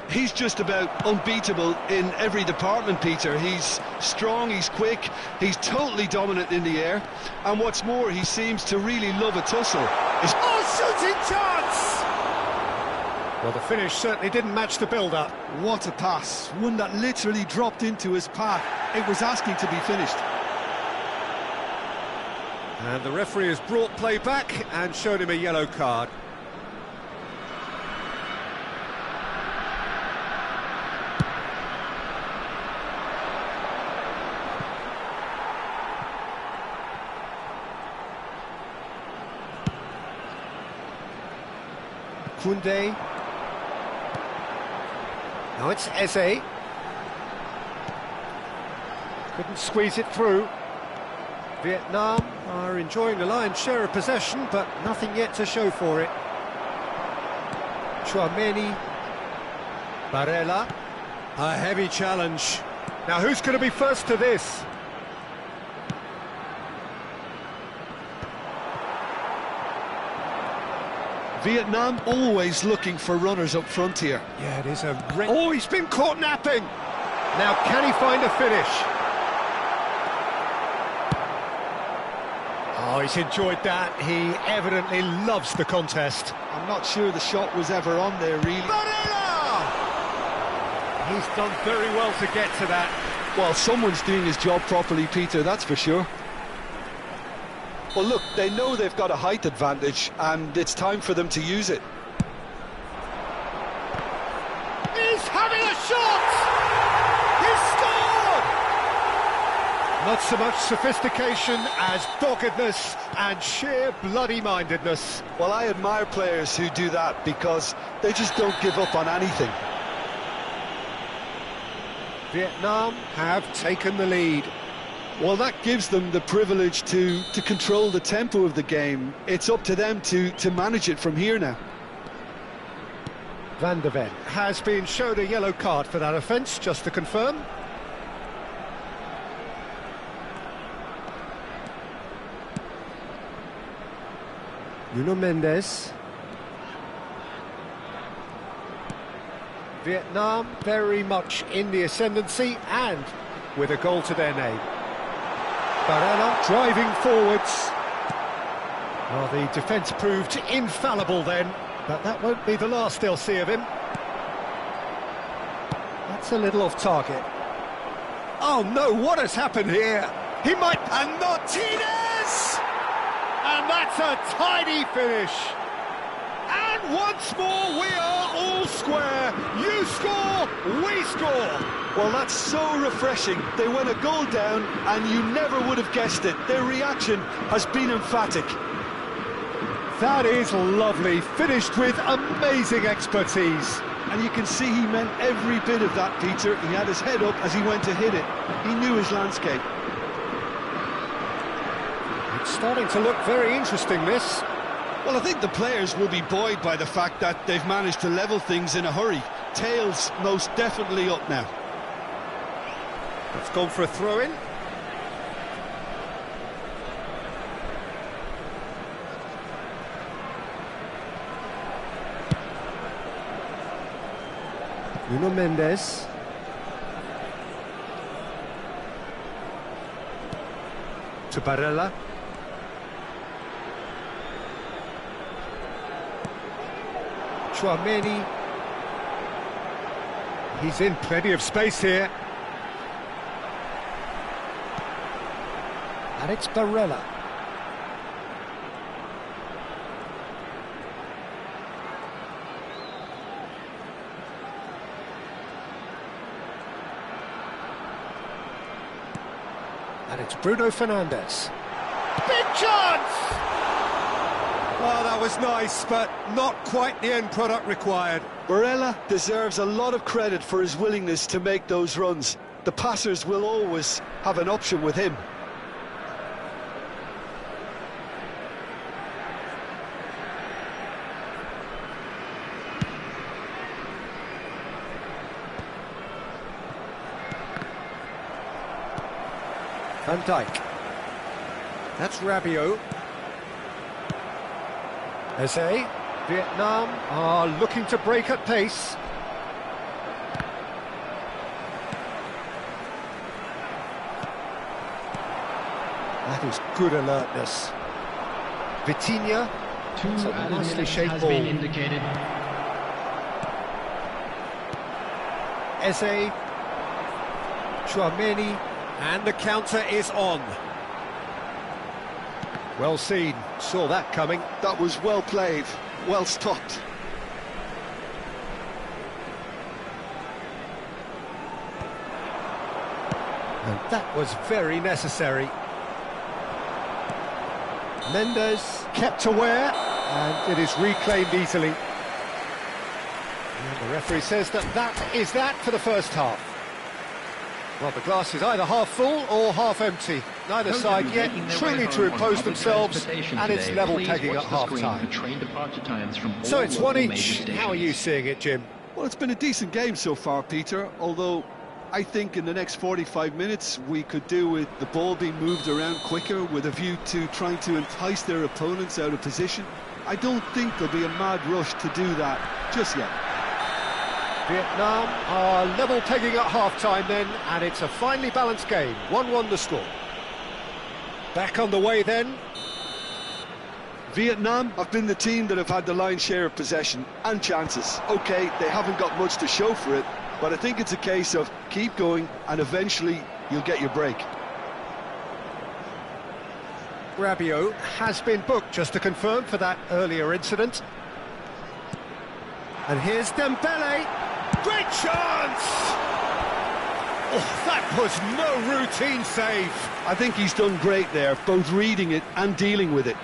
He's just about unbeatable in every department, Peter. He's strong, he's quick, he's totally dominant in the air, and what's more, he seems to really love a tussle. Oh, shooting chance! Well, the finish certainly didn't match the build-up. What a pass, one that literally dropped into his path. It was asking to be finished. And the referee has brought play back and shown him a yellow card. Koundé. Now it's Eze. Couldn't squeeze it through. Vietnam are enjoying the lion's share of possession, but nothing yet to show for it. Tchouaméni. Barella. A heavy challenge. Now who's going to be first to this? Vietnam always looking for runners up front here. Yeah, it is a... Oh, he's been caught napping! Now, can he find a finish? Oh, he's enjoyed that. He evidently loves the contest. I'm not sure the shot was ever on there, really. Barella! He's done very well to get to that. Well, someone's doing his job properly, Peter, that's for sure. Well, look, they know they've got a height advantage, and it's time for them to use it. He's having a shot! He's scored! Not so much sophistication as doggedness and sheer bloody-mindedness. Well, I admire players who do that because they just don't give up on anything. Vietnam have taken the lead. Well, that gives them the privilege to control the tempo of the game. It's up to them to manage it from here now. Van de Ven has been shown a yellow card for that offence, just to confirm. Nuno Mendes. Vietnam very much in the ascendancy and with a goal to their name. Barella driving forwards. Well, the defence proved infallible then, but that won't be the last they'll see of him. That's a little off target. Oh no, what has happened here? He might... And Martinez! And that's a tidy finish. And once more, we are all square. You score, we score. Well, that's so refreshing. They went a goal down and you never would have guessed it. Their reaction has been emphatic. That is lovely, finished with amazing expertise. And you can see he meant every bit of that, Peter. He had his head up as he went to hit it. He knew his landscape. It's starting to look very interesting, this. Well, I think the players will be buoyed by the fact that they've managed to level things in a hurry. Tails most definitely up now. It's gone for a throw-in. Nuno Mendes. To Barella. Tchouaméni. He's in plenty of space here. And it's Barella. And it's Bruno Fernandes. Big chance! Oh, that was nice, but not quite the end product required. Barella deserves a lot of credit for his willingness to make those runs. The passers will always have an option with him. Van Dijk. That's Rabiot. Eze. Vietnam are looking to break at pace. That is good alertness. Vitinha. It's a nicely shaped ball. Indicated. Eze. Tchouaméni. And the counter is on. Well seen, saw that coming. That was well played, well stopped. And that was very necessary. Mendes kept aware, and it is reclaimed easily. And the referee says that is that for the first half. Well, the glass is either half full or half empty. Neither side yet truly to impose themselves, and it's level pegging at half-time. So it's one each. How are you seeing it, Jim? Well, it's been a decent game so far, Peter, although I think in the next 45 minutes we could do with the ball being moved around quicker with a view to trying to entice their opponents out of position. I don't think there'll be a mad rush to do that just yet. Vietnam are level pegging at half-time then, and it's a finely balanced game. 1-1 the score. Back on the way then. Vietnam have been the team that have had the lion's share of possession and chances. OK, they haven't got much to show for it, but I think it's a case of keep going and eventually you'll get your break. Rabiot has been booked, just to confirm, for that earlier incident. And here's Dembele. Great chance! Oh, that was no routine save. I think he's done great there, both reading it and dealing with it.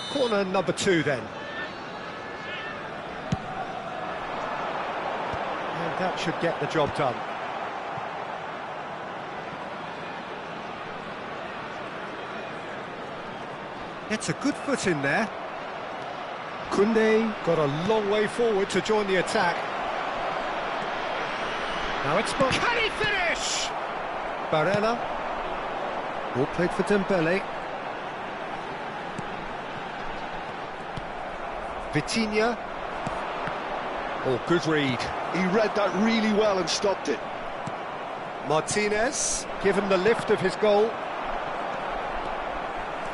Corner number 2 then. And that should get the job done. Gets a good foot in there. Koundé got a long way forward to join the attack. Now it's... Can he finish? Barella. Ball played for Dembele. Vitinha. Oh, good read. He read that really well and stopped it. Martinez, give him the lift of his goal.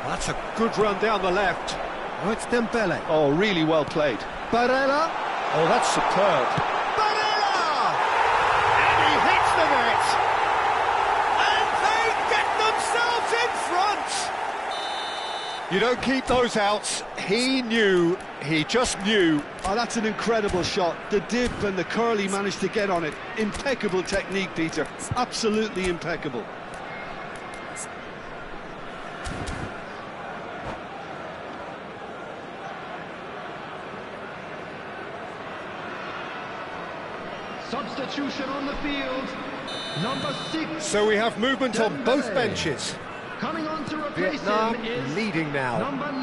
That's a good run down the left. Oh, it's Dembele. Oh, really well played. Barella. Oh, that's superb. Barella! And he hits the net! And they get themselves in front! You don't keep those outs. He just knew. Oh, that's an incredible shot. The dip and the curl he managed to get on it. Impeccable technique, Peter. Absolutely impeccable. Substitution on the field. Number 6. So we have movement on both Dembele. benches. Coming on to replace Vietnam him is leading now. number 9,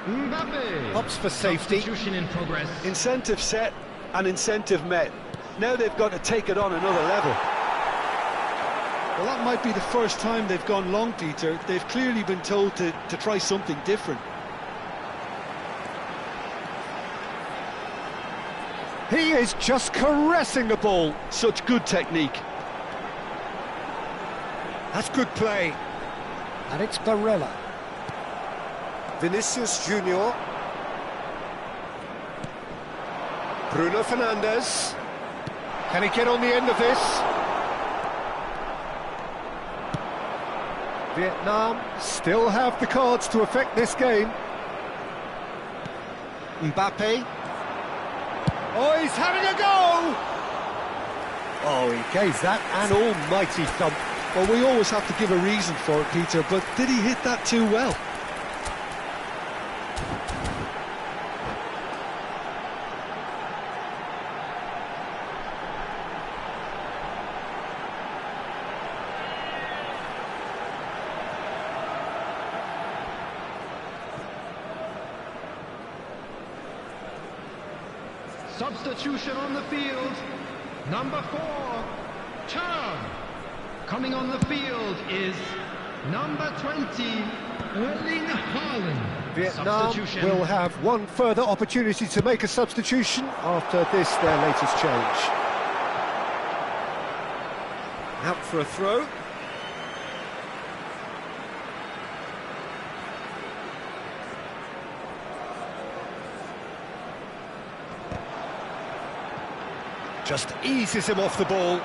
Mbappe. Opts for safety. Substitution in progress. Incentive set and incentive met. Now they've got to take it on another level. Well, that might be the first time they've gone long, Peter. They've clearly been told to try something different. He is just caressing the ball. Such good technique. That's good play. And it's Barella. Vinicius Junior. Bruno Fernandes. Can he get on the end of this? Vietnam still have the cards to affect this game. Mbappe. Oh, he's having a go! Oh, he gave that an almighty thump. Well, we always have to give a reason for it, Peter, but did he hit that too well? Substitution on the field. Number 4, Thuram. Coming on the field is number 20, Erling Haaland. Vietnam will have one further opportunity to make a substitution after this, their latest change. Out for a throw. Just eases him off the ball.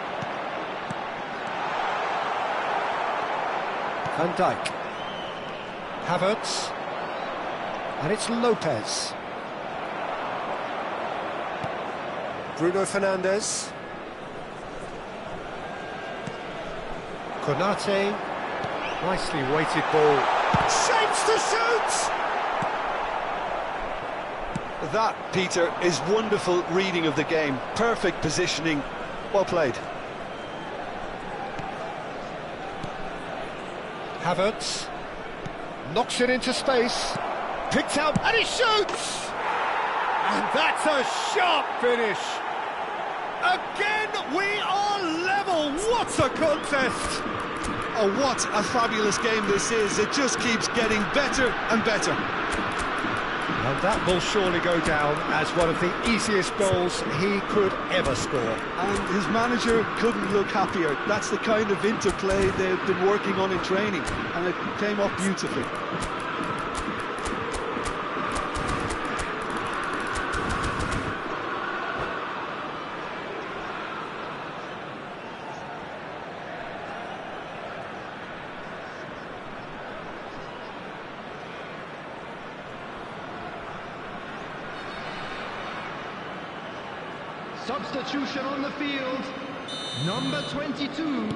Van Dijk. Havertz. And it's Lopez. Bruno Fernandes. Konate. Nicely weighted ball. Shapes to shoot! That, Peter, is wonderful reading of the game. Perfect positioning. Well played. Havertz knocks it into space, picked out, and he shoots! And that's a sharp finish! Again, we are level! What a contest! Oh, what a fabulous game this is. It just keeps getting better and better. And that will surely go down as one of the easiest goals he could ever score. And his manager couldn't look happier. That's the kind of interplay they've been working on in training, and it came off beautifully. Substitution on the field. Number 22.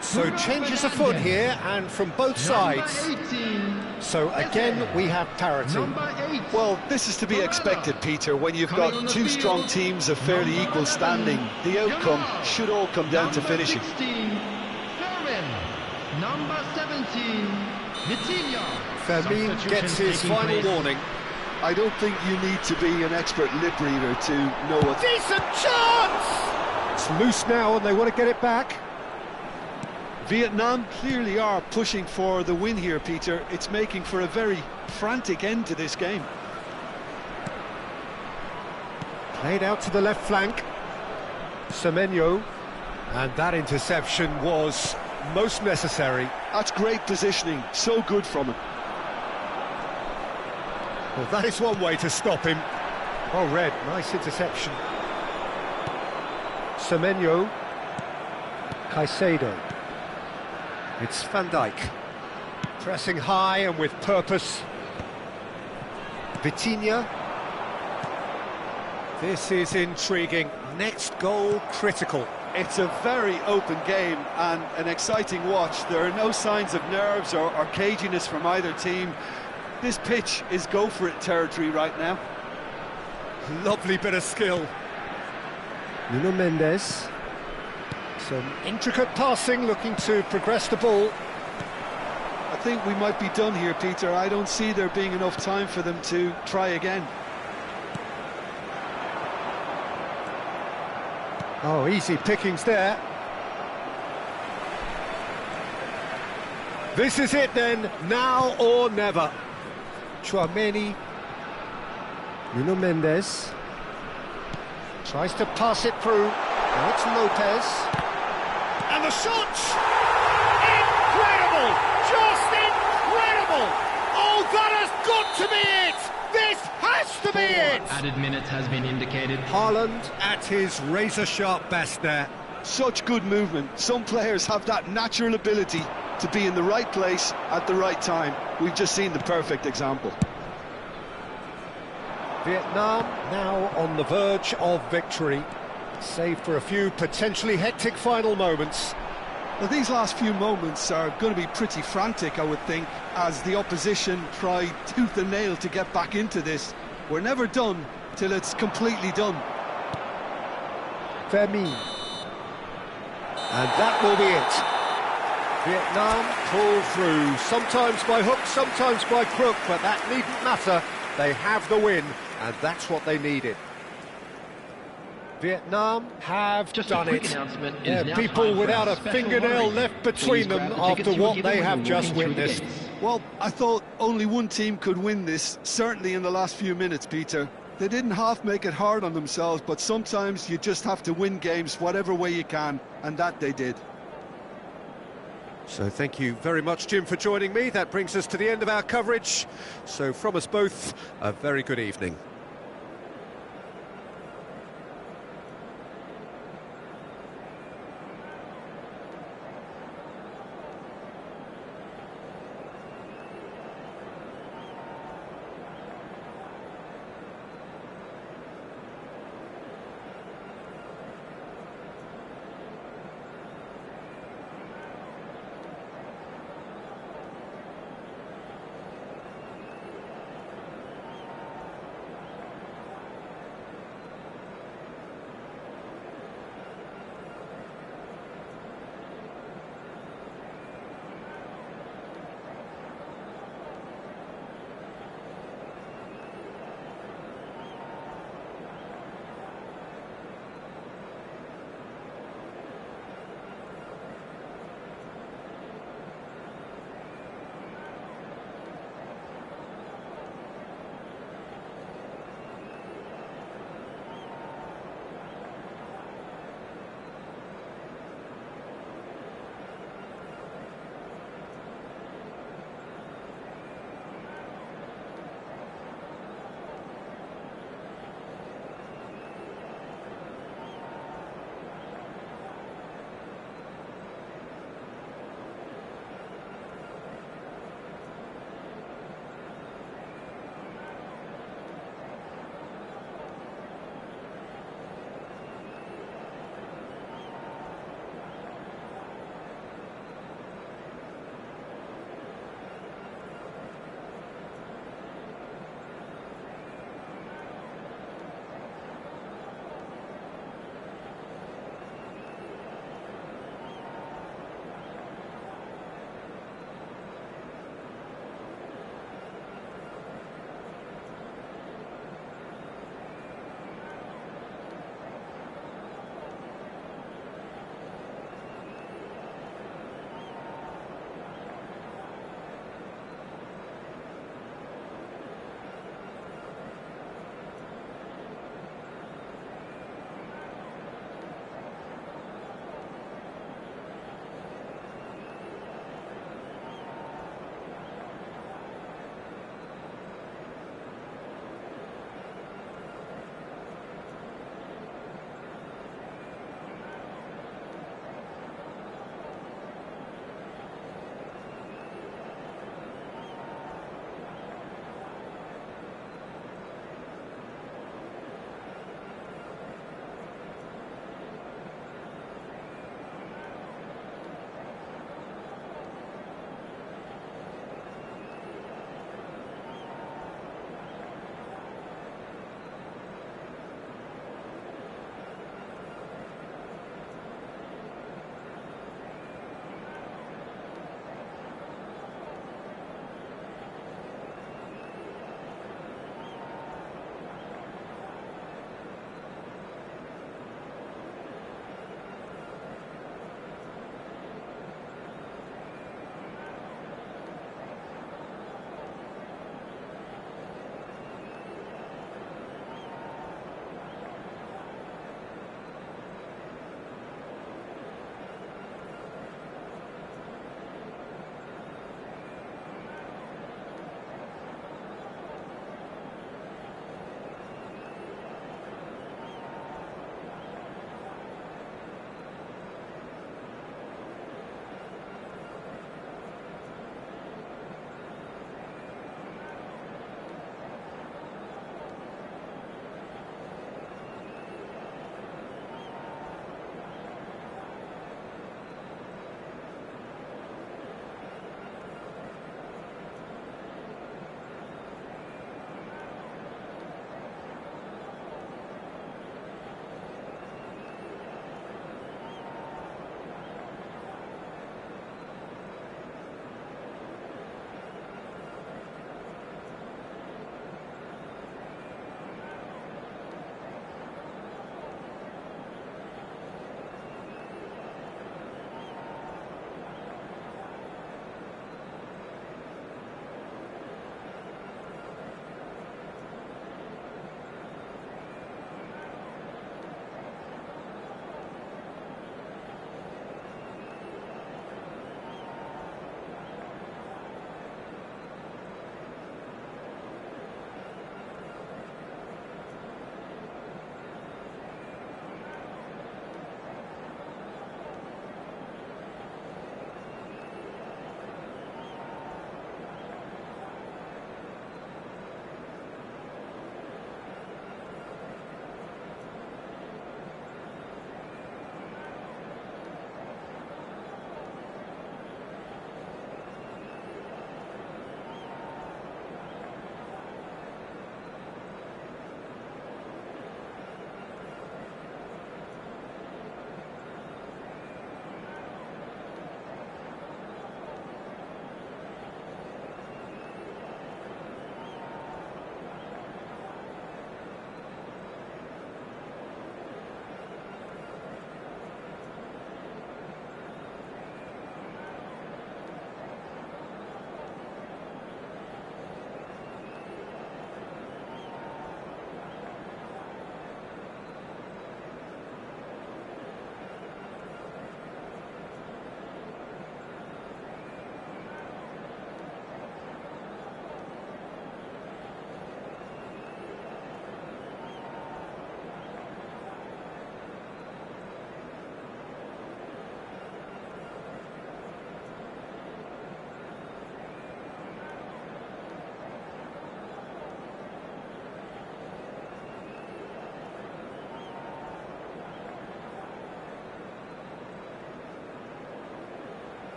So changes afoot here, and from both sides. Number 18. So again, we have parity. Number 8. Well, this is to be expected, Peter, when you've Coming on got the two field, strong teams of fairly number equal 11, standing. The outcome should all come down to Number finishing. 16, Fermin. Number 17, Vitinha. Fermin Substitution gets his taking final place. warning. I don't think you need to be an expert lip reader to know what... Decent chance! It's loose now, and they want to get it back. Vietnam clearly are pushing for the win here, Peter. It's making for a very frantic end to this game. Played out to the left flank. Semenyo. And that interception was most necessary. That's great positioning, so good from him. Well, that is one way to stop him. Oh, Red, nice interception. Semenyo. Caicedo. It's Van Dijk. Pressing high and with purpose. Vitinha. This is intriguing. Next goal critical. It's a very open game and an exciting watch. There are no signs of nerves or caginess from either team. This pitch is go-for-it territory right now. Lovely bit of skill. Nuno Mendes. Some intricate passing, looking to progress the ball. I think we might be done here, Peter. I don't see there being enough time for them to try again. Oh, easy pickings there. This is it then, now or never. Tchouaméni. Nuno Mendes. Tries to pass it through. Now it's Lopez. And the shot! Incredible! Just incredible! Oh, that has got to be it! This has to be it! Added minutes has been indicated. Haaland at his razor-sharp best there. Such good movement. Some players have that natural ability to be in the right place at the right time. We've just seen the perfect example. Vietnam now on the verge of victory, save for a few potentially hectic final moments. Well, these last few moments are going to be pretty frantic, I would think, as the opposition try tooth and nail to get back into this. We're never done till it's completely done. Fermin. And that will be it. Vietnam pull through, sometimes by hook, sometimes by crook, but that needn't matter. They have the win, and that's what they needed. Vietnam have Just done a quick it. announcement. It is They're now people time for without our a special fingernail lottery. left between Please them grab the after tickets you were what given they when have you just walked in through the witnessed. gates. Well, I thought only one team could win this, certainly in the last few minutes, Peter. They didn't half make it hard on themselves, but sometimes you just have to win games whatever way you can, and that they did. So thank you very much, Jim, for joining me. That brings us to the end of our coverage. So from us both, a very good evening.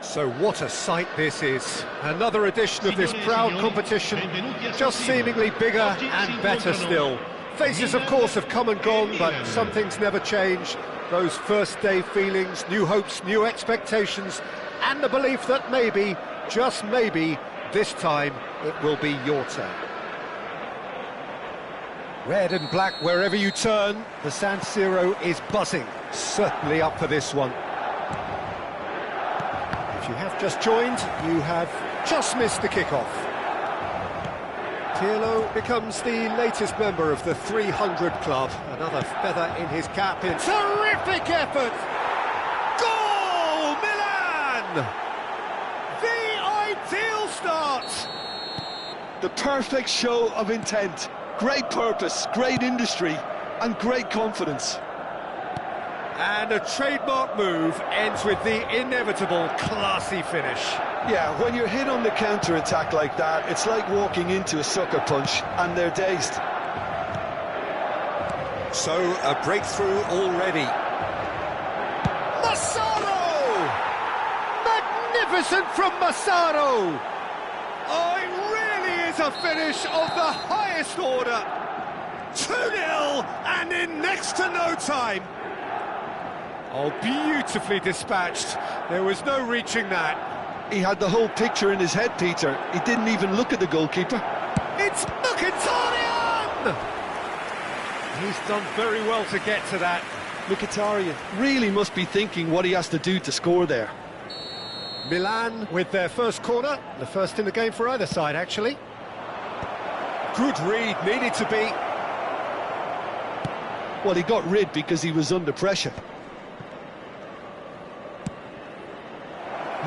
So what a sight this is. Another edition of this proud competition, just seemingly bigger and better still. Faces, of course, have come and gone, but some things never change. Those first day feelings, new hopes, new expectations, and the belief that maybe, just maybe, this time it will be your turn. Red and black wherever you turn, the San Siro is buzzing. Certainly up for this one. If you have just joined, you have just missed the kickoff. Pirlo becomes the latest member of the 300 club. Another feather in his cap. In terrific effort! Goal, Milan! The ideal start! The perfect show of intent. Great purpose, great industry, and great confidence. And a trademark move ends with the inevitable classy finish. Yeah, when you're hit on the counter-attack like that, it's like walking into a sucker punch, and they're dazed. So, a breakthrough already. Massaro! Magnificent from Massaro! Oh, it really is a finish of the highest order. 2-0, and in next to no time. Oh, beautifully dispatched. There was no reaching that. He had the whole picture in his head, Peter. He didn't even look at the goalkeeper. It's Mkhitaryan! He's done very well to get to that. Mkhitaryan really must be thinking what he has to do to score there. Milan with their first corner, the first in the game for either side, actually. Good read, needed to be. Well, he got rid because he was under pressure.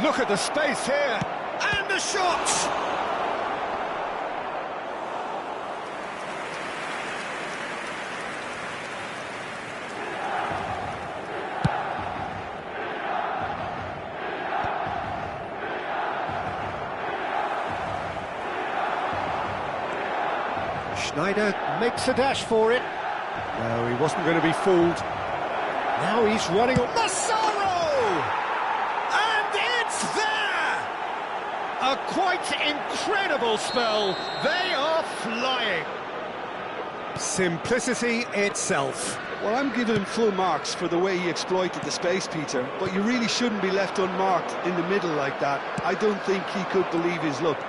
Look at the space here, and a shot! Schneider makes a dash for it. No, he wasn't going to be fooled. Now he's running on Massaro! And it's there! A quite incredible spell. They are flying. Simplicity itself. Well, I'm giving him full marks for the way he exploited the space, Peter, but you really shouldn't be left unmarked in the middle like that. I don't think he could believe his luck.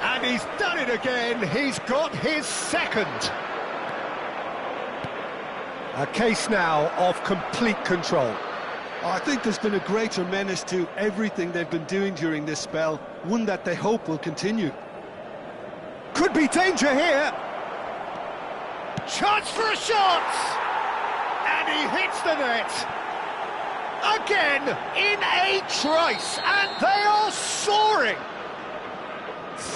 And he's done it again. He's got his second. A case now of complete control. I think there's been a greater menace to everything they've been doing during this spell, one that they hope will continue. Could be danger here. Chance for a shot! And he hits the net. Again, in a trice, and they are soaring.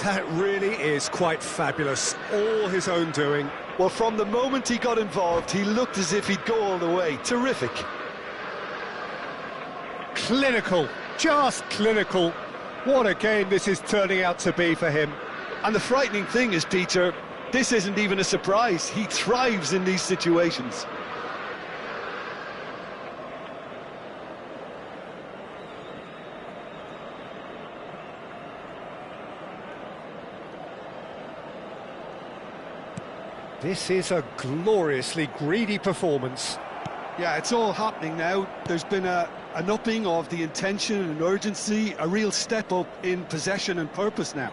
That really is quite fabulous. All his own doing. Well, from the moment he got involved, he looked as if he'd go all the way. Terrific. Clinical, just clinical. What a game this is turning out to be for him. And the frightening thing is, Peter, this isn't even a surprise. He thrives in these situations. This is a gloriously greedy performance. Yeah, it's all happening now. There's been an upping of the intention and urgency, a real step up in possession and purpose now.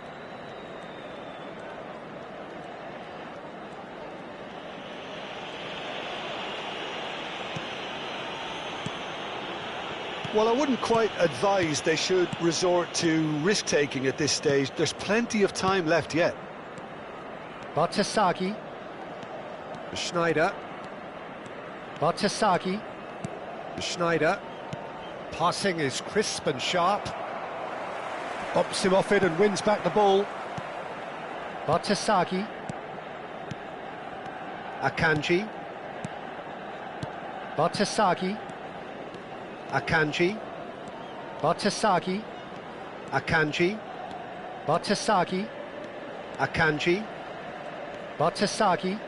Well, I wouldn't quite advise they should resort to risk-taking at this stage. There's plenty of time left yet. Bartosagi. Schneider. Bartosagi. Schneider. Passing is crisp and sharp. Bumps him off it and wins back the ball. Bartosagi. Akanji. Bartosagi. Akanji. Bartosagi. Akanji. Bartosagi. Akanji. Bartosagi.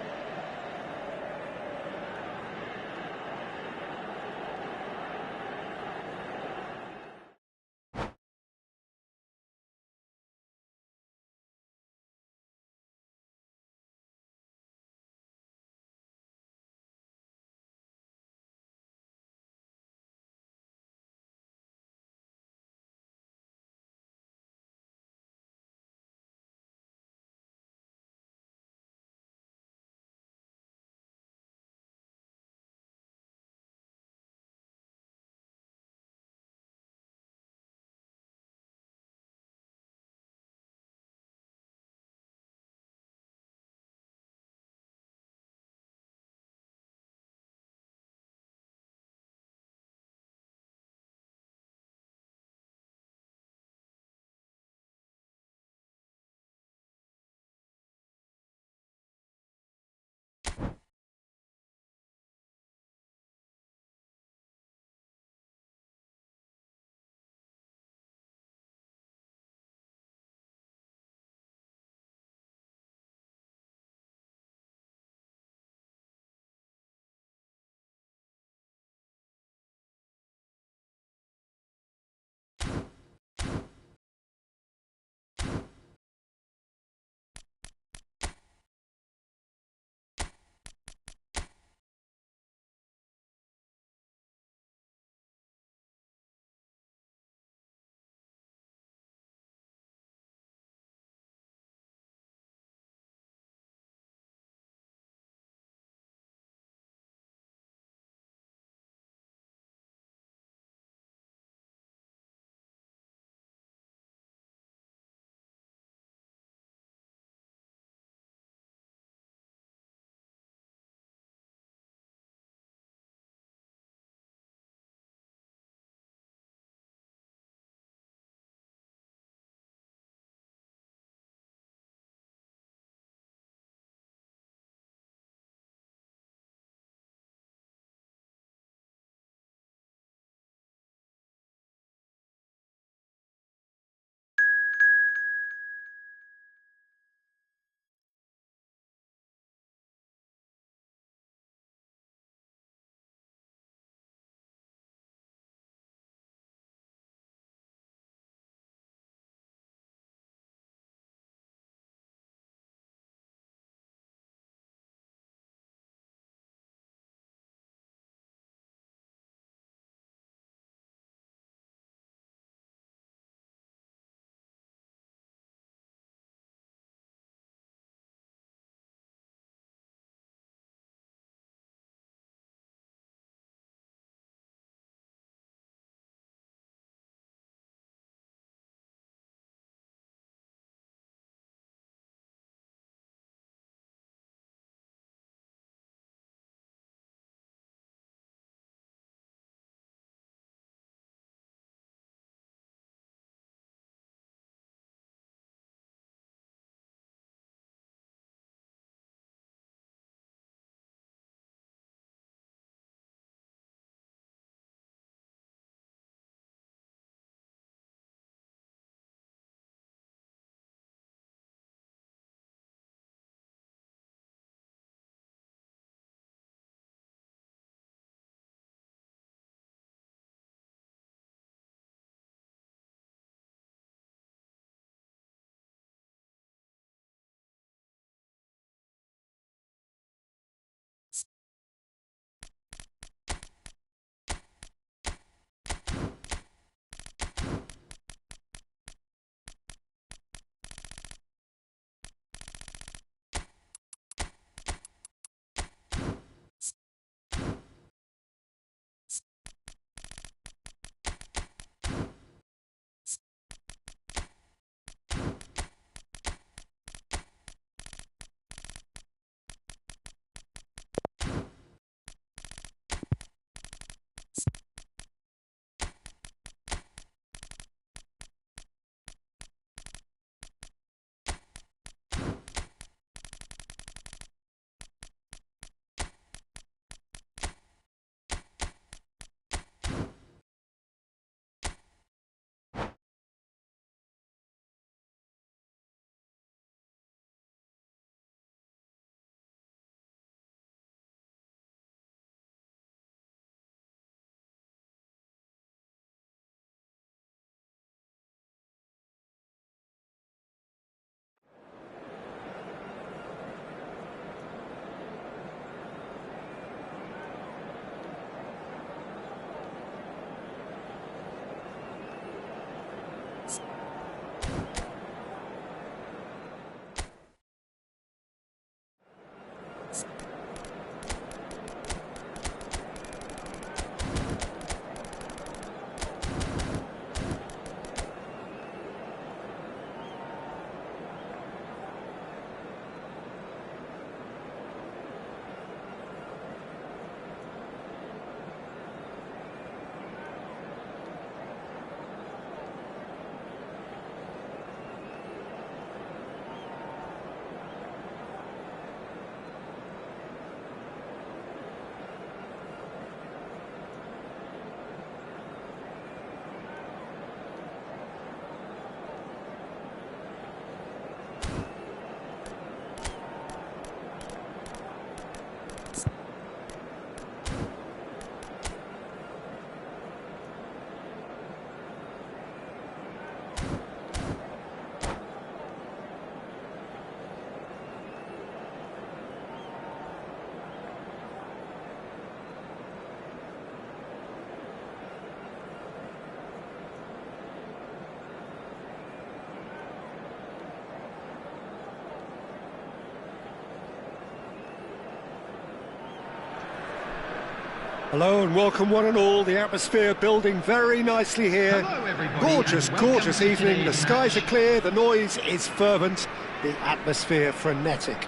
Hello and welcome one and all. The atmosphere building very nicely here. Hello, everybody, Gorgeous, and welcome gorgeous to evening. The today's skies are match. clear, the noise is fervent, the atmosphere frenetic.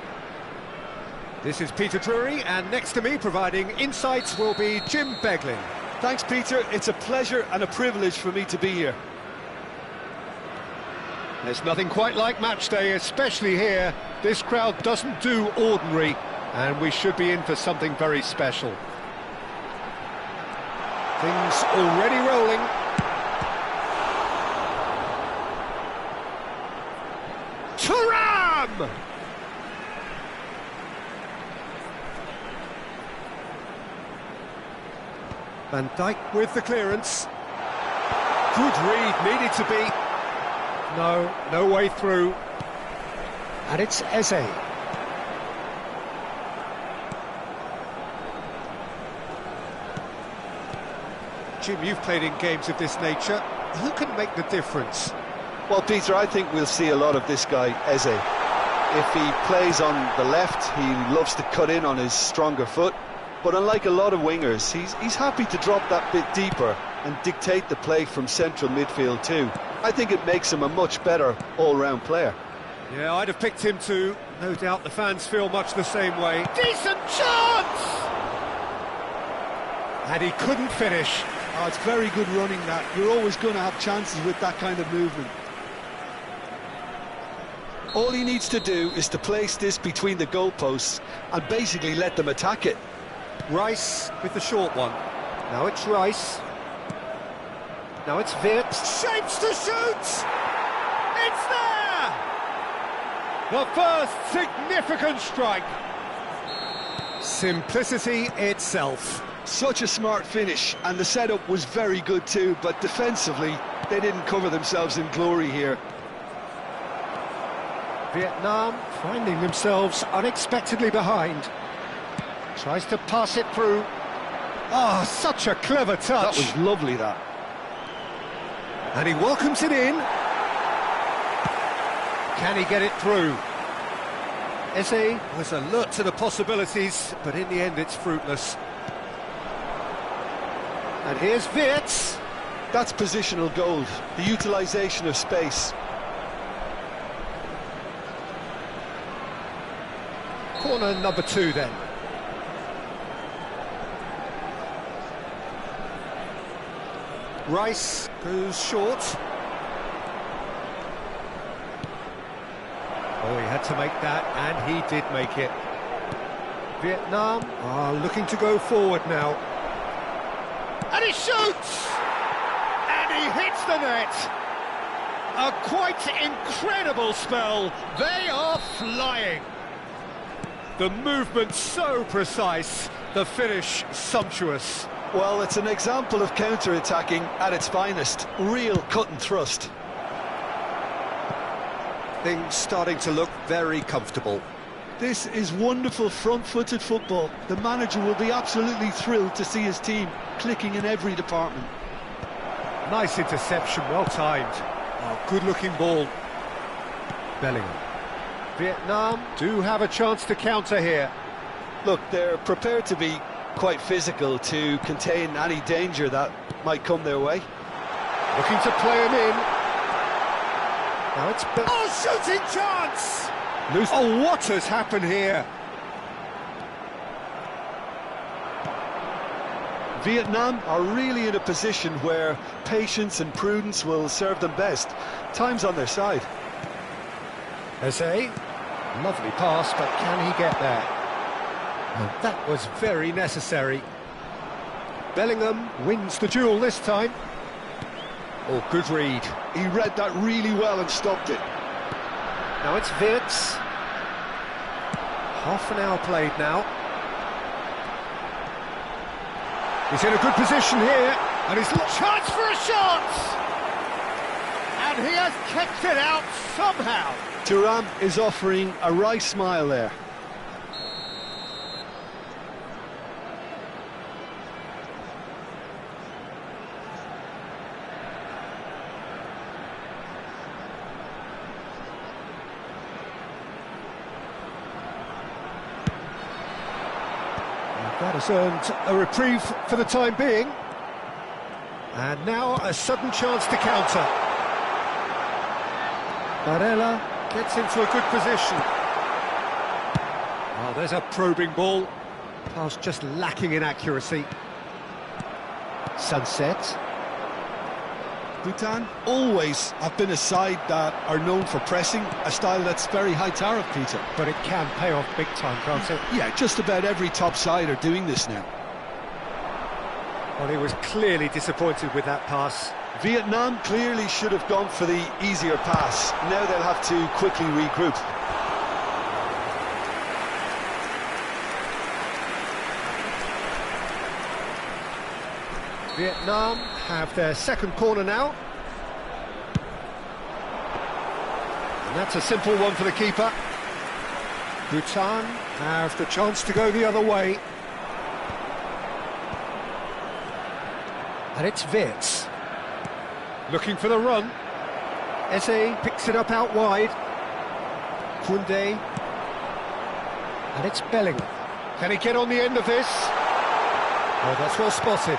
This is Peter Drury, and next to me providing insights will be Jim Beglin. Thanks, Peter. It's a pleasure and a privilege for me to be here. There's nothing quite like match day, especially here. This crowd doesn't do ordinary, and we should be in for something very special. Things already rolling. Thuram! Van Dijk with the clearance. Good read, needed to be. No way through. And it's Eze. Jim, you've played in games of this nature. Who can make the difference? Well, Peter, I think we'll see a lot of this guy, Eze. If he plays on the left, he loves to cut in on his stronger foot. But unlike a lot of wingers, he's happy to drop that bit deeper and dictate the play from central midfield too. I think it makes him a much better all-round player. Yeah, I'd have picked him too. No doubt the fans feel much the same way. Decent chance! And he couldn't finish. Oh, it's very good running that. You're always going to have chances with that kind of movement. All he needs to do is to place this between the goalposts and basically let them attack it. Rice with the short one. Now it's Rice. Now it's Wirtz. Shapes to shoot! It's there! The first significant strike. Simplicity itself. Such a smart finish, and the setup was very good too, but defensively, they didn't cover themselves in glory here. Vietnam finding themselves unexpectedly behind. Tries to pass it through. Ah, such a clever touch. That was lovely, that. And he welcomes it in. Can he get it through? Eze was alert to the possibilities, but in the end it's fruitless. And here's Wirtz. That's positional gold, the utilisation of space. Corner number 2 then. Rice goes short. Oh, he had to make that, and he did make it. Vietnam are looking to go forward now. And he shoots! And he hits the net! A quite incredible spell. They are flying. The movement so precise, the finish sumptuous. Well, it's an example of counter-attacking at its finest. Real cut and thrust. Things starting to look very comfortable. This is wonderful front-footed football. The manager will be absolutely thrilled to see his team clicking in every department. Nice interception, well timed. Oh, good-looking ball. Bellingham. Vietnam do have a chance to counter here. Look, they're prepared to be quite physical to contain any danger that might come their way. Looking to play him in. Now it's... Oh, shooting chance! Oh, what has happened here? Vietnam are really in a position where patience and prudence will serve them best. Time's on their side. Eze, lovely pass, but can he get there? Oh, that was very necessary. Bellingham wins the duel this time. Oh, good read. He read that really well and stopped it. Now it's Wirtz. Half an hour played now. He's in a good position here, and he's chance for a shot! And he has kept it out somehow. Thuram is offering a wry smile there. That has earned a reprieve for the time being. And now a sudden chance to counter. Barella gets into a good position. Oh, there's a probing ball. Pass just lacking in accuracy. Sunset. Bhutan always have been a side that are known for pressing, a style that's very high tariff, Peter. But it can pay off big time, can't it? Yeah, just about every top side are doing this now. Well, he was clearly disappointed with that pass. Vietnam clearly should have gone for the easier pass. Now they'll have to quickly regroup. Vietnam have their second corner now. And that's a simple one for the keeper. Bhutan have the chance to go the other way. And it's Wirtz. Looking for the run. Eze picks it up out wide. Koundé. And it's Bellingham. Can he get on the end of this? Oh, that's well spotted.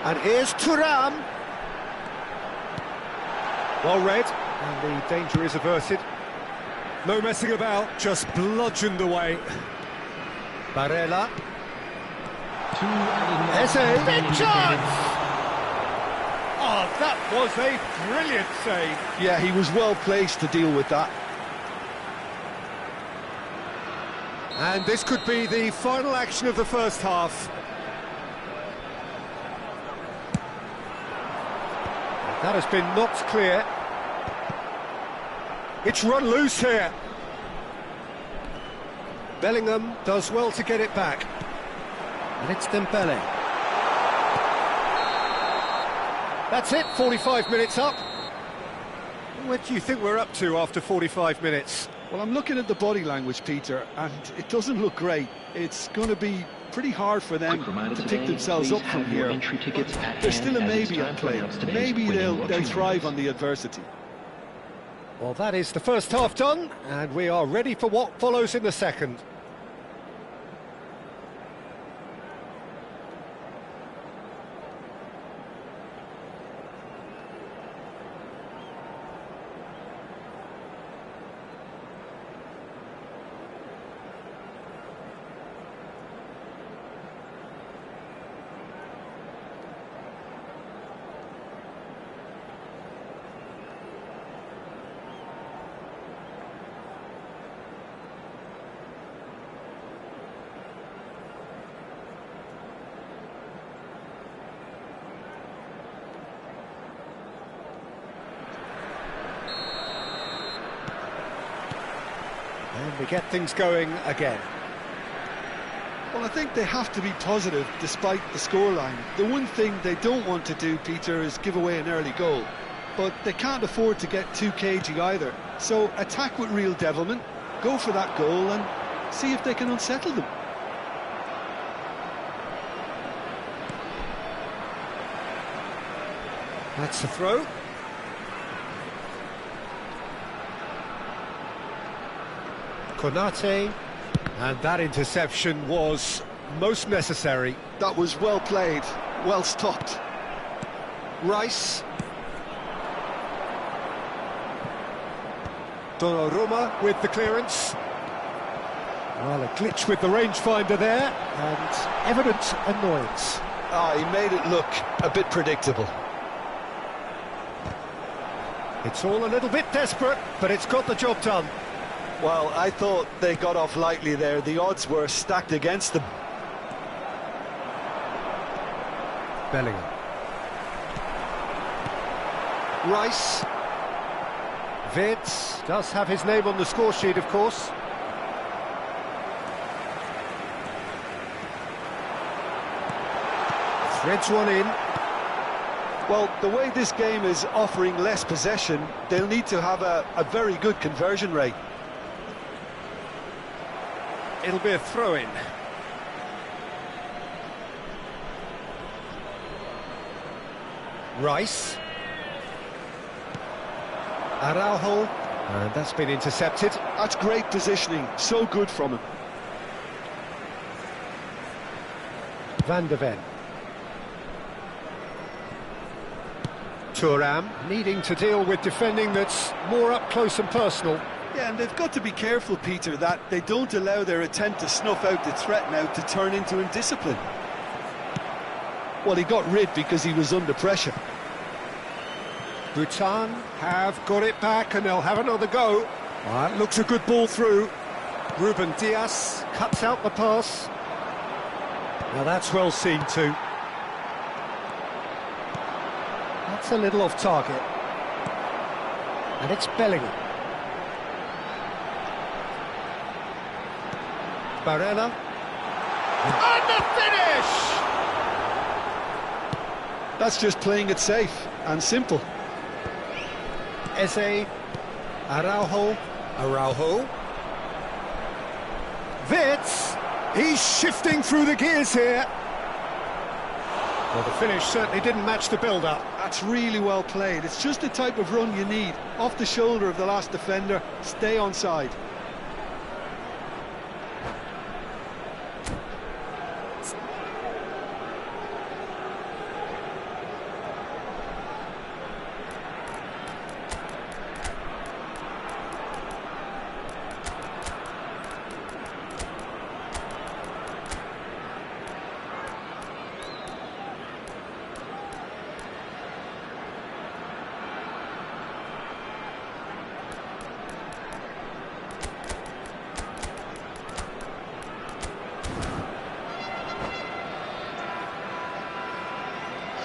And here's Thuram. Well read, and the danger is averted. No messing about, just bludgeoned away. Barella. Eze, big chance! Oh, that was a brilliant save. Yeah, he was well placed to deal with that. And this could be the final action of the first half. That has been knocked clear. It's run loose here. Bellingham does well to get it back. And it's Dembele. That's it, 45 minutes up. What do you think we're up to after 45 minutes? Well, I'm looking at the body language, Peter, and it doesn't look great. It's going to be pretty hard for them to pick themselves up from here. There's still a maybe at play. Maybe they'll thrive on the adversity. Well, that is the first half done, and we are ready for what follows in the second. And we get things going again. Well, I think they have to be positive despite the scoreline. The one thing they don't want to do, Peter, is give away an early goal. But they can't afford to get too cagey either. So attack with real devilment, go for that goal and see if they can unsettle them. That's the throw. Konate, and that interception was most necessary. That was well played, well stopped. Rice. Donnarumma with the clearance. Well, a glitch with the rangefinder there, and evident annoyance. He made it look a bit predictable. It's all a little bit desperate, but it's got the job done. Well, I thought they got off lightly there. The odds were stacked against them. Bellingham. Rice. Wirtz does have his name on the score sheet, of course. Threads one in. Well, the way this game is offering less possession, they'll need to have a very good conversion rate. It'll be a throw-in. Rice. Araujo And that's been intercepted. That's great positioning, so good from him. Van de Ven. Thuram needing to deal with defending that's more up close and personal. Yeah, and they've got to be careful, Peter, that they don't allow their attempt to snuff out the threat now to turn into indiscipline. Well, he got rid because he was under pressure. Bhutan have got it back and they'll have another go. That looks a good ball through. Ruben Dias cuts out the pass. Now that's well seen too. That's a little off target. And it's Bellingham. Barella. And the finish! That's just playing it safe and simple. Eze. Araujo. Wits. He's shifting through the gears here. Well, the finish certainly didn't match the build-up. That's really well played. It's just the type of run you need. Off the shoulder of the last defender, stay onside.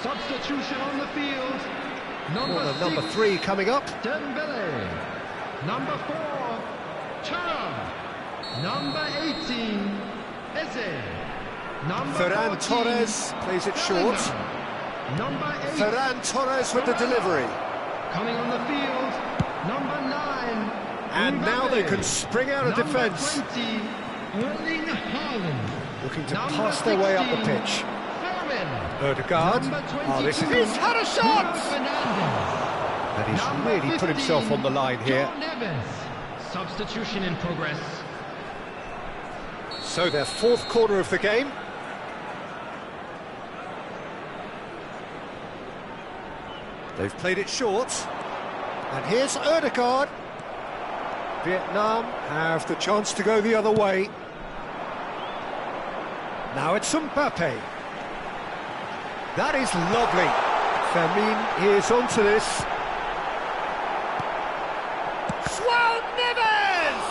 Substitution on the field. Number 3 coming up. Dembele. Number 4, Thuram. Number 18, Eze. Number Ferran 14, Torres plays it short. Bellingham. Number 8, Ferran Torres with the delivery. coming on the field. Number 9, And now they can spring out of defence. Number 20, Erling Haaland. Looking to Number pass their way up the 16, pitch. Foden. Ødegaard. Number Oh, this is 22, it. He's had a shot! Fernandes. And he's Number really put himself 15, on the line here. João Neves. Substitution in progress. So their 4th corner of the game. They've played it short. And here's Ødegaard. Vietnam have the chance to go the other way. Now it's Mbappe. That is lovely. Fermin is onto this. João Neves!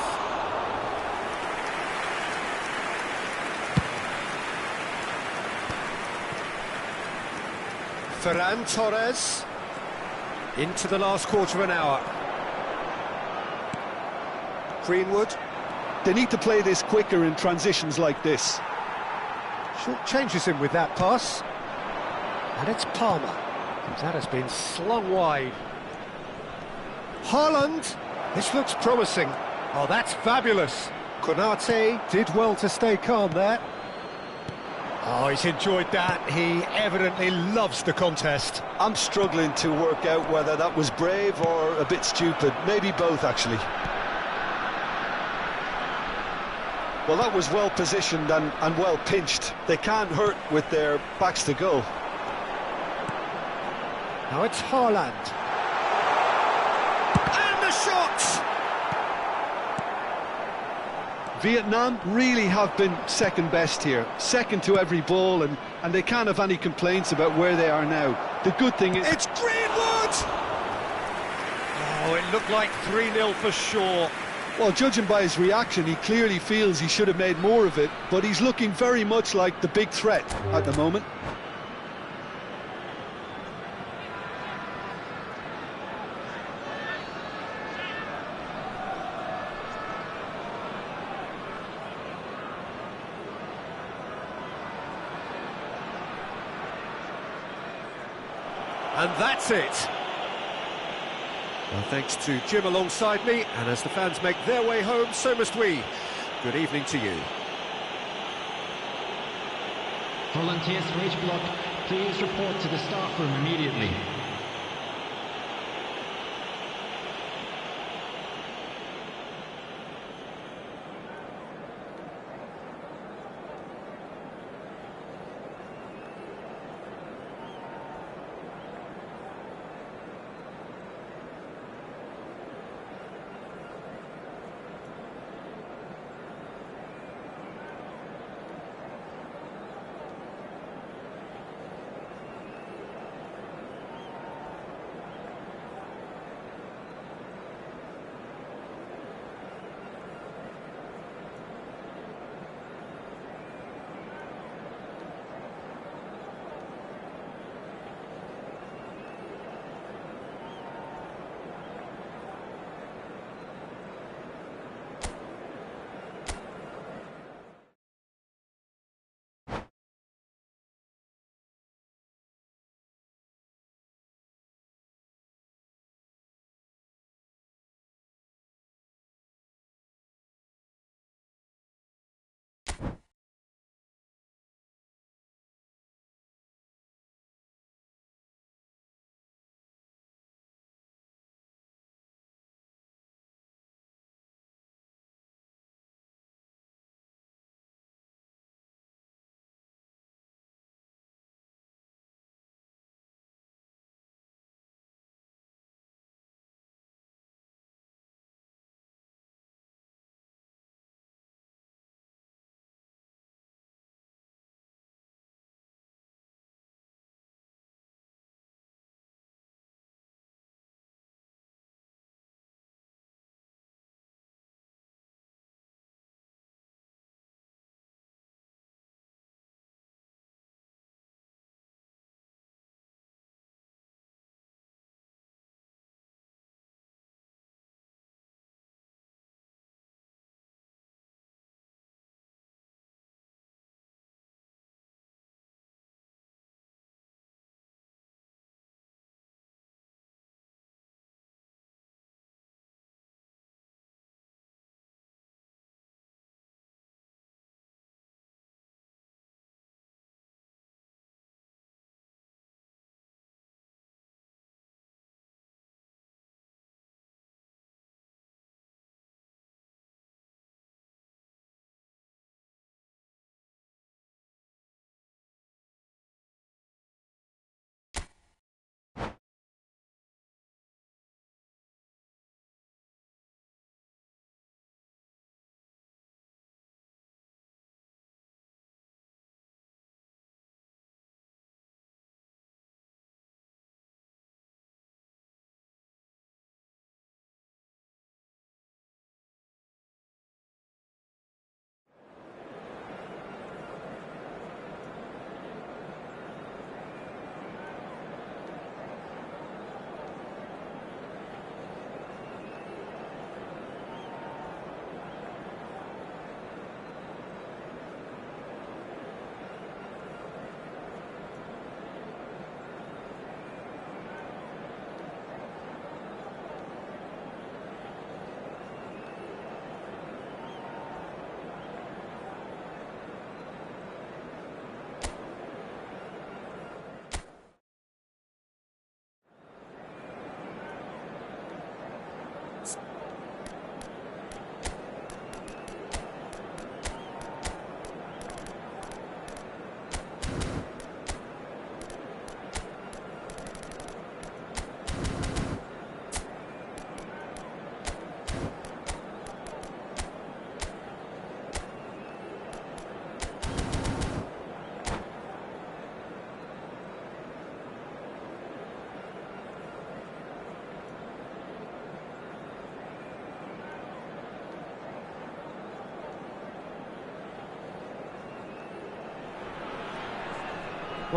Ferran Torres. Into the last quarter of an hour. Greenwood. They need to play this quicker in transitions like this. Short changes him with that pass. And it's Palmer. That has been slung wide. Haaland. This looks promising. Oh, that's fabulous. Konate did well to stay calm there. Oh, he's enjoyed that. He evidently loves the contest. I'm struggling to work out whether that was brave or a bit stupid. Maybe both, actually. Well, that was well positioned and well pinched. They can't hurt with their backs to goal. Now it's Haaland. And the shot! Vietnam really have been second best here, second to every ball, and they can't have any complaints about where they are now. The good thing is... It's Greenwood! Oh, it looked like 3-0 for sure. Well, judging by his reaction, he clearly feels he should have made more of it, but he's looking very much like the big threat at the moment. And that's it. Well, thanks to Jim alongside me, and as the fans make their way home, so must we. Good evening to you. Volunteers for each block, please report to the staff room immediately.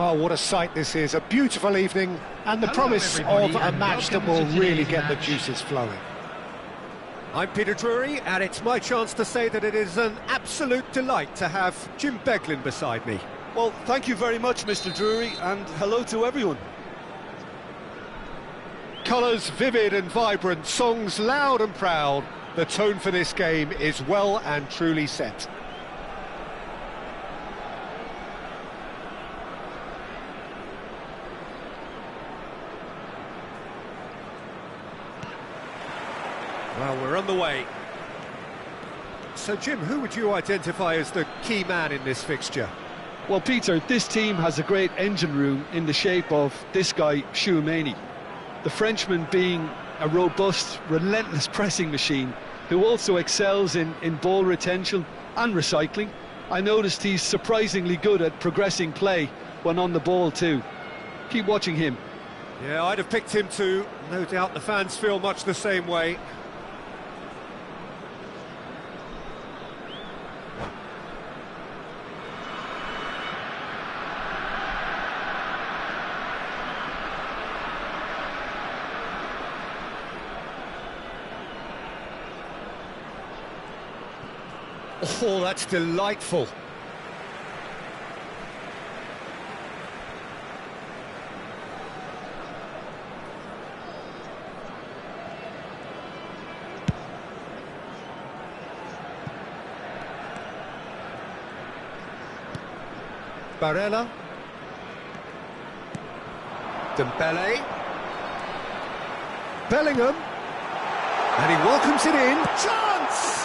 Well, what a sight this is, a beautiful evening, and the Hello, promise everybody, of a and match that welcome will to really today's get the match. juices flowing. I'm Peter Drury, and it's my chance to say that it is an absolute delight to have Jim Beglin beside me. Well, thank you very much, Mr. Drury, and hello to everyone. Colours vivid and vibrant, songs loud and proud. The tone for this game is well and truly set. Well, we're on the way. So, Jim, who would you identify as the key man in this fixture? Well, Peter, this team has a great engine room in the shape of this guy, Tchouaméni. The Frenchman being a robust, relentless pressing machine who also excels in ball retention and recycling. I noticed he's surprisingly good at progressing play when on the ball too. Keep watching him. Yeah, I'd have picked him too. No doubt the fans feel much the same way. Oh, that's delightful. Barella. Dembele. Bellingham. And he welcomes it in. Chance!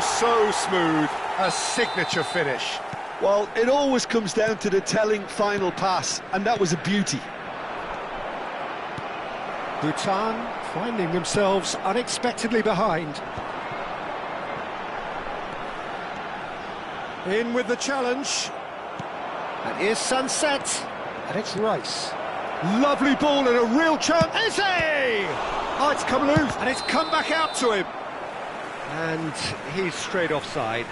So smooth, a signature finish. Well, it always comes down to the telling final pass, and that was a beauty. Bhutan finding themselves unexpectedly behind. In with the challenge. And here's Sunset, and it's Rice. Lovely ball and a real chance. Eze! Oh, it's come loose, and it's come back out to him. And he's straight offside.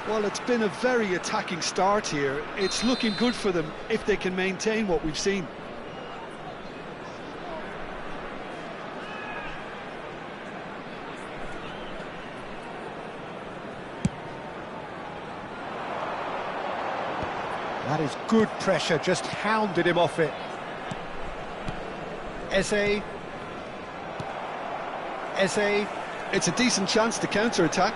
Well, it's been a very attacking start here. It's looking good for them if they can maintain what we've seen. That is good pressure, just hounded him off it. Eze. It's a decent chance to counter-attack.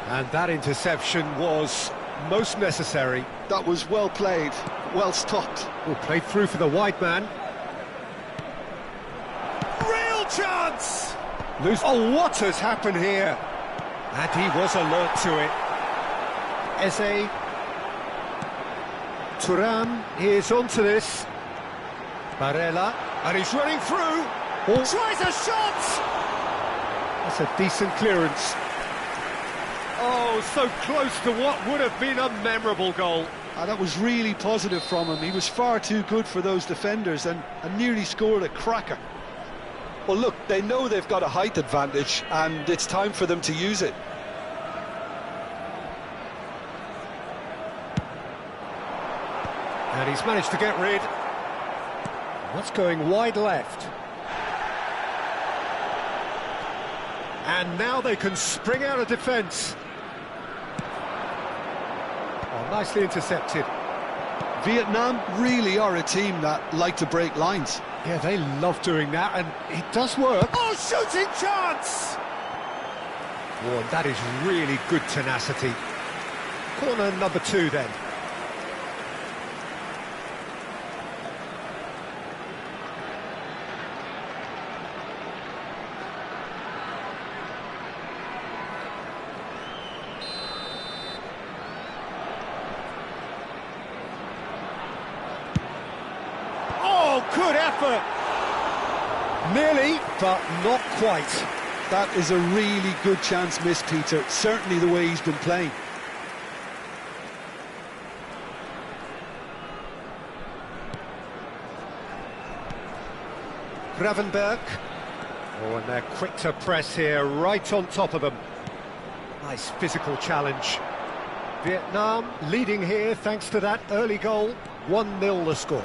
And that interception was most necessary. That was well played, well stopped. Well, played through for the wide man. Real chance! Oh, what has happened here? And he was alert to it. Eze. Thuram is onto this. Barella, and he's running through. Oh. Tries a shot! That's a decent clearance. Oh, so close to what would have been a memorable goal. That was really positive from him. He was far too good for those defenders and nearly scored a cracker. Well, look, they know they've got a height advantage, and it's time for them to use it. And he's managed to get rid. What's going wide left? And now they can spring out of defence. Oh, nicely intercepted. Vietnam really are a team that like to break lines. Yeah, they love doing that, and it does work. Oh, shooting chance! Oh, and that is really good tenacity. Corner number 2 then. Good effort. Nearly, but not quite. That is a really good chance missed, Peter. Certainly the way he's been playing. Gravenberg. Oh, and they're quick to press here, right on top of them. Nice physical challenge. Vietnam leading here thanks to that early goal. 1-0 the score.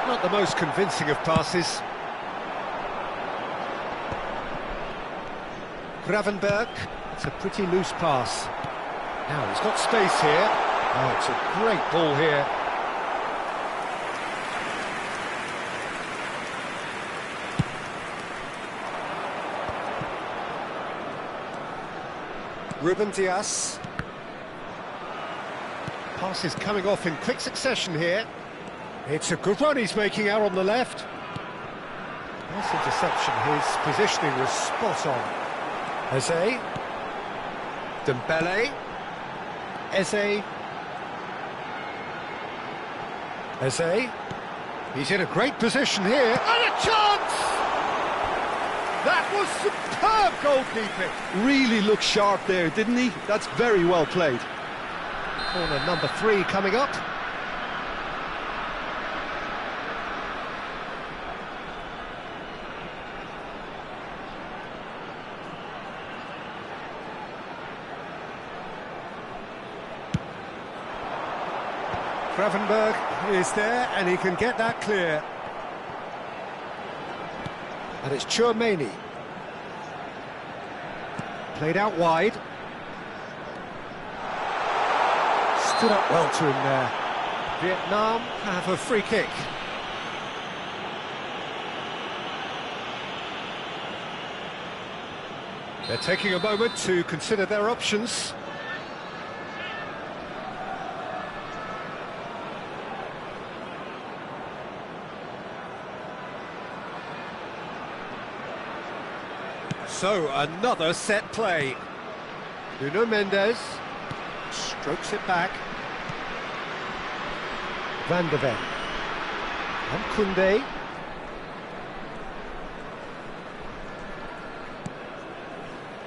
Not the most convincing of passes. Gravenberg, it's a pretty loose pass. Now he's got space here. Oh, it's a great ball here. Ruben Dias. Pass is coming off in quick succession here. It's a good run he's making out on the left. Nice interception, his positioning was spot on. Eze. Dembele. Eze. Eze. He's in a great position here. And a chance! That was superb goalkeeping. Really looked sharp there, didn't he? That's very well played. Corner number 3 coming up. Gravenberg is there and he can get that clear. And it's Tchouaméni. Played out wide. Stood up well to him there. Vietnam have a free kick. They're taking a moment to consider their options. So, another set play. Nuno Mendes strokes it back. Van de Ven. And Koundé.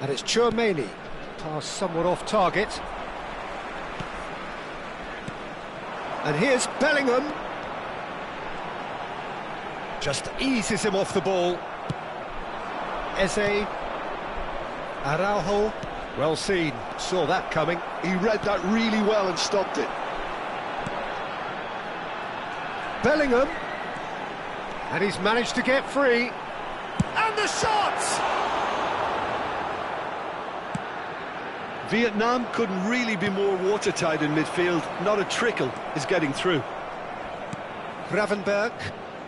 And it's Tchouaméni. Pass somewhat off target. And here's Bellingham. Just eases him off the ball. Eze. Araujo, well seen, saw that coming. He read that really well and stopped it. Bellingham, and he's managed to get free. And the shot! Vietnam couldn't really be more watertight in midfield. Not a trickle is getting through. Gravenberg.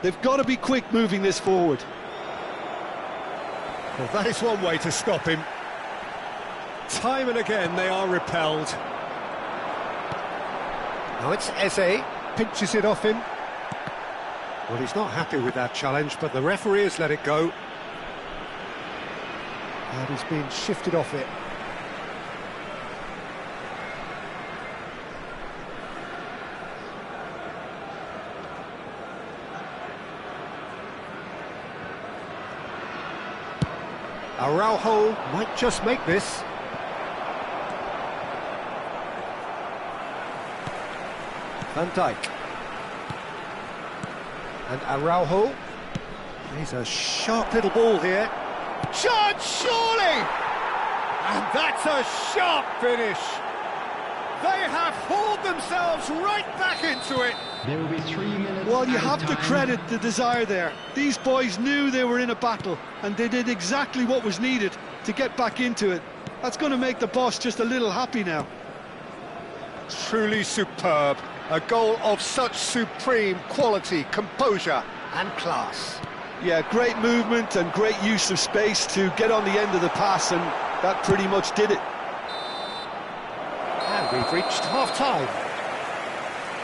They've got to be quick moving this forward. Well, that is one way to stop him. Time and again they are repelled. Now it's Eze, pinches it off him. Well, he's not happy with that challenge, but the referee has let it go. And he's been shifted off it. Araujo might just make this. Van Dijk. And Araujo. He's a sharp little ball here. Chance, surely! And that's a sharp finish. They have hauled themselves right back into it. There will be 3 minutes. Well, you have to time. credit the desire there. These boys knew they were in a battle, and they did exactly what was needed to get back into it. That's going to make the boss just a little happy now. Truly superb. A goal of such supreme quality, composure and class. Yeah, great movement and great use of space to get on the end of the pass, and that pretty much did it. And we've reached half-time.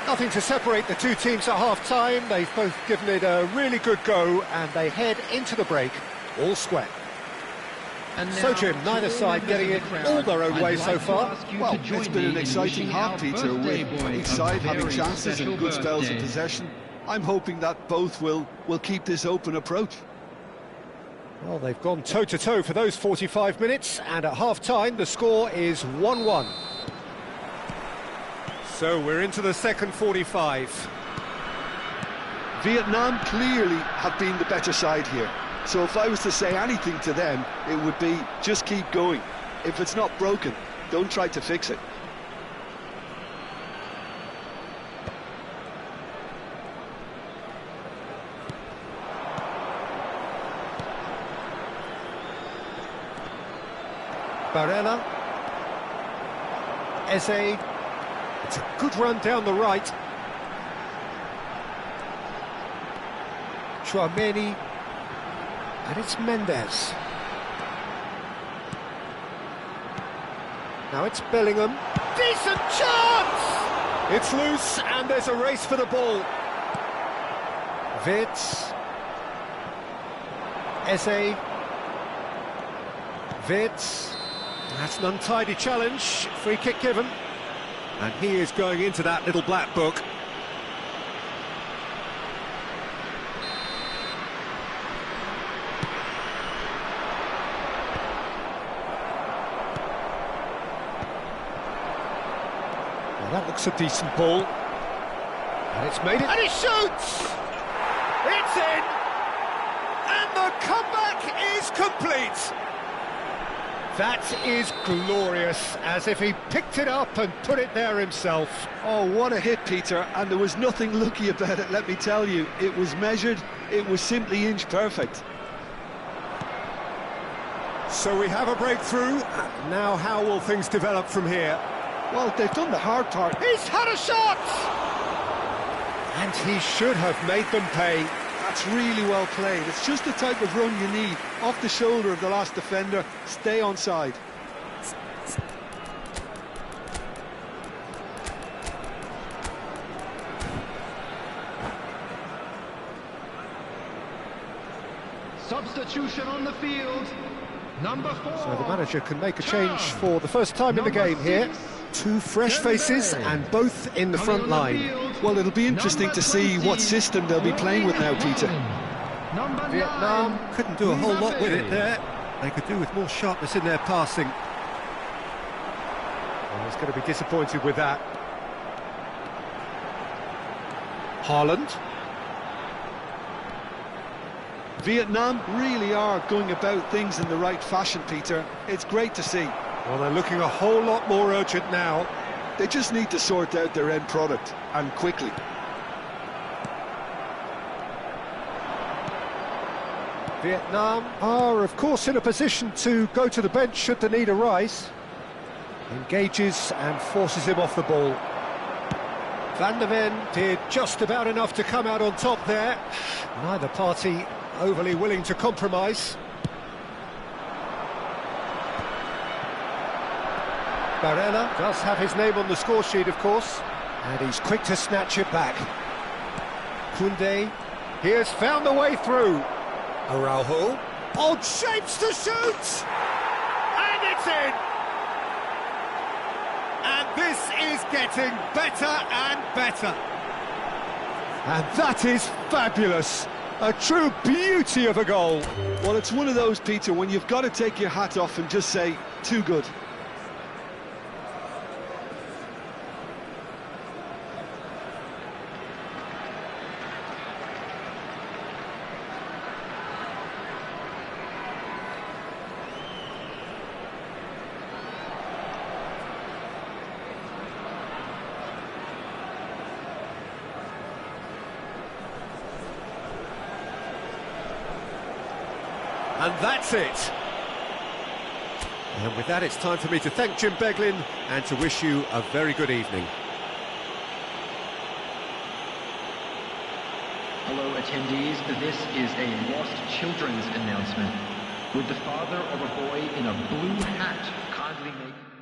Nothing to separate the two teams at half-time. They've both given it a really good go, and they head into the break all square. And So, now, Jim, neither to all side members getting of it the crowd, all their own I'd way like so to far. ask you Well, to join it's been an me in exciting wishing half, our Peter, birthday with boy each a side having very chances and special good spells of birthday. possession. I'm hoping that both will keep this open approach. Well, they've gone toe-to-toe for those 45 minutes, and at half-time the score is 1-1. So we're into the second 45. Vietnam clearly have been the better side here. So if I was to say anything to them, it would be just keep going. If it's not broken, don't try to fix it. Barella. Eze. It's a good run down the right. Tchouameni. And it's Mendes. Now it's Bellingham. Decent chance! It's loose and there's a race for the ball. Wirtz. Eze. Wirtz. That's an untidy challenge. Free kick given. And he is going into that little black book. Well, that looks a decent ball. And it's made it. And he shoots! It's in! And the comeback is complete! That is glorious, as if he picked it up and put it there himself. Oh, what a hit, Peter, and there was nothing lucky about it, let me tell you. It was measured, it was simply inch perfect. So we have a breakthrough. Now how will things develop from here? Well, they've done the hard part. He's had a shot! And he should have made them pay. That's really well played. It's just the type of run you need. Off the shoulder of the last defender, stay onside. Substitution on the field. Number 4. So the manager can make a change for the first time in the game here. Two fresh faces and both in the front line. Well, it'll be interesting to see what system they'll be playing with now, Peter. Vietnam couldn't do a whole lot with it there. They could do with more sharpness in their passing. Well, he's going to be disappointed with that. Haaland. Vietnam really are going about things in the right fashion, Peter. It's great to see. Well, they're looking a whole lot more urgent now. They just need to sort out their end product, and quickly. Vietnam are, of course, in a position to go to the bench should the need arise. Engages and forces him off the ball. Van der Ven did just about enough to come out on top there. Neither party overly willing to compromise. Barella does have his name on the score sheet, of course, and he's quick to snatch it back. Koundé, he has found the way through. Araujo, odd shapes to shoot! And it's in! And this is getting better and better. And that is fabulous. A true beauty of a goal. Well, it's one of those, Peter, when you've got to take your hat off and just say, too good. And that's it. And with that, it's time for me to thank Jim Beglin and to wish you a very good evening. Hello, attendees. This is a Lost Children's announcement. Would the father of a boy in a blue hat kindly make...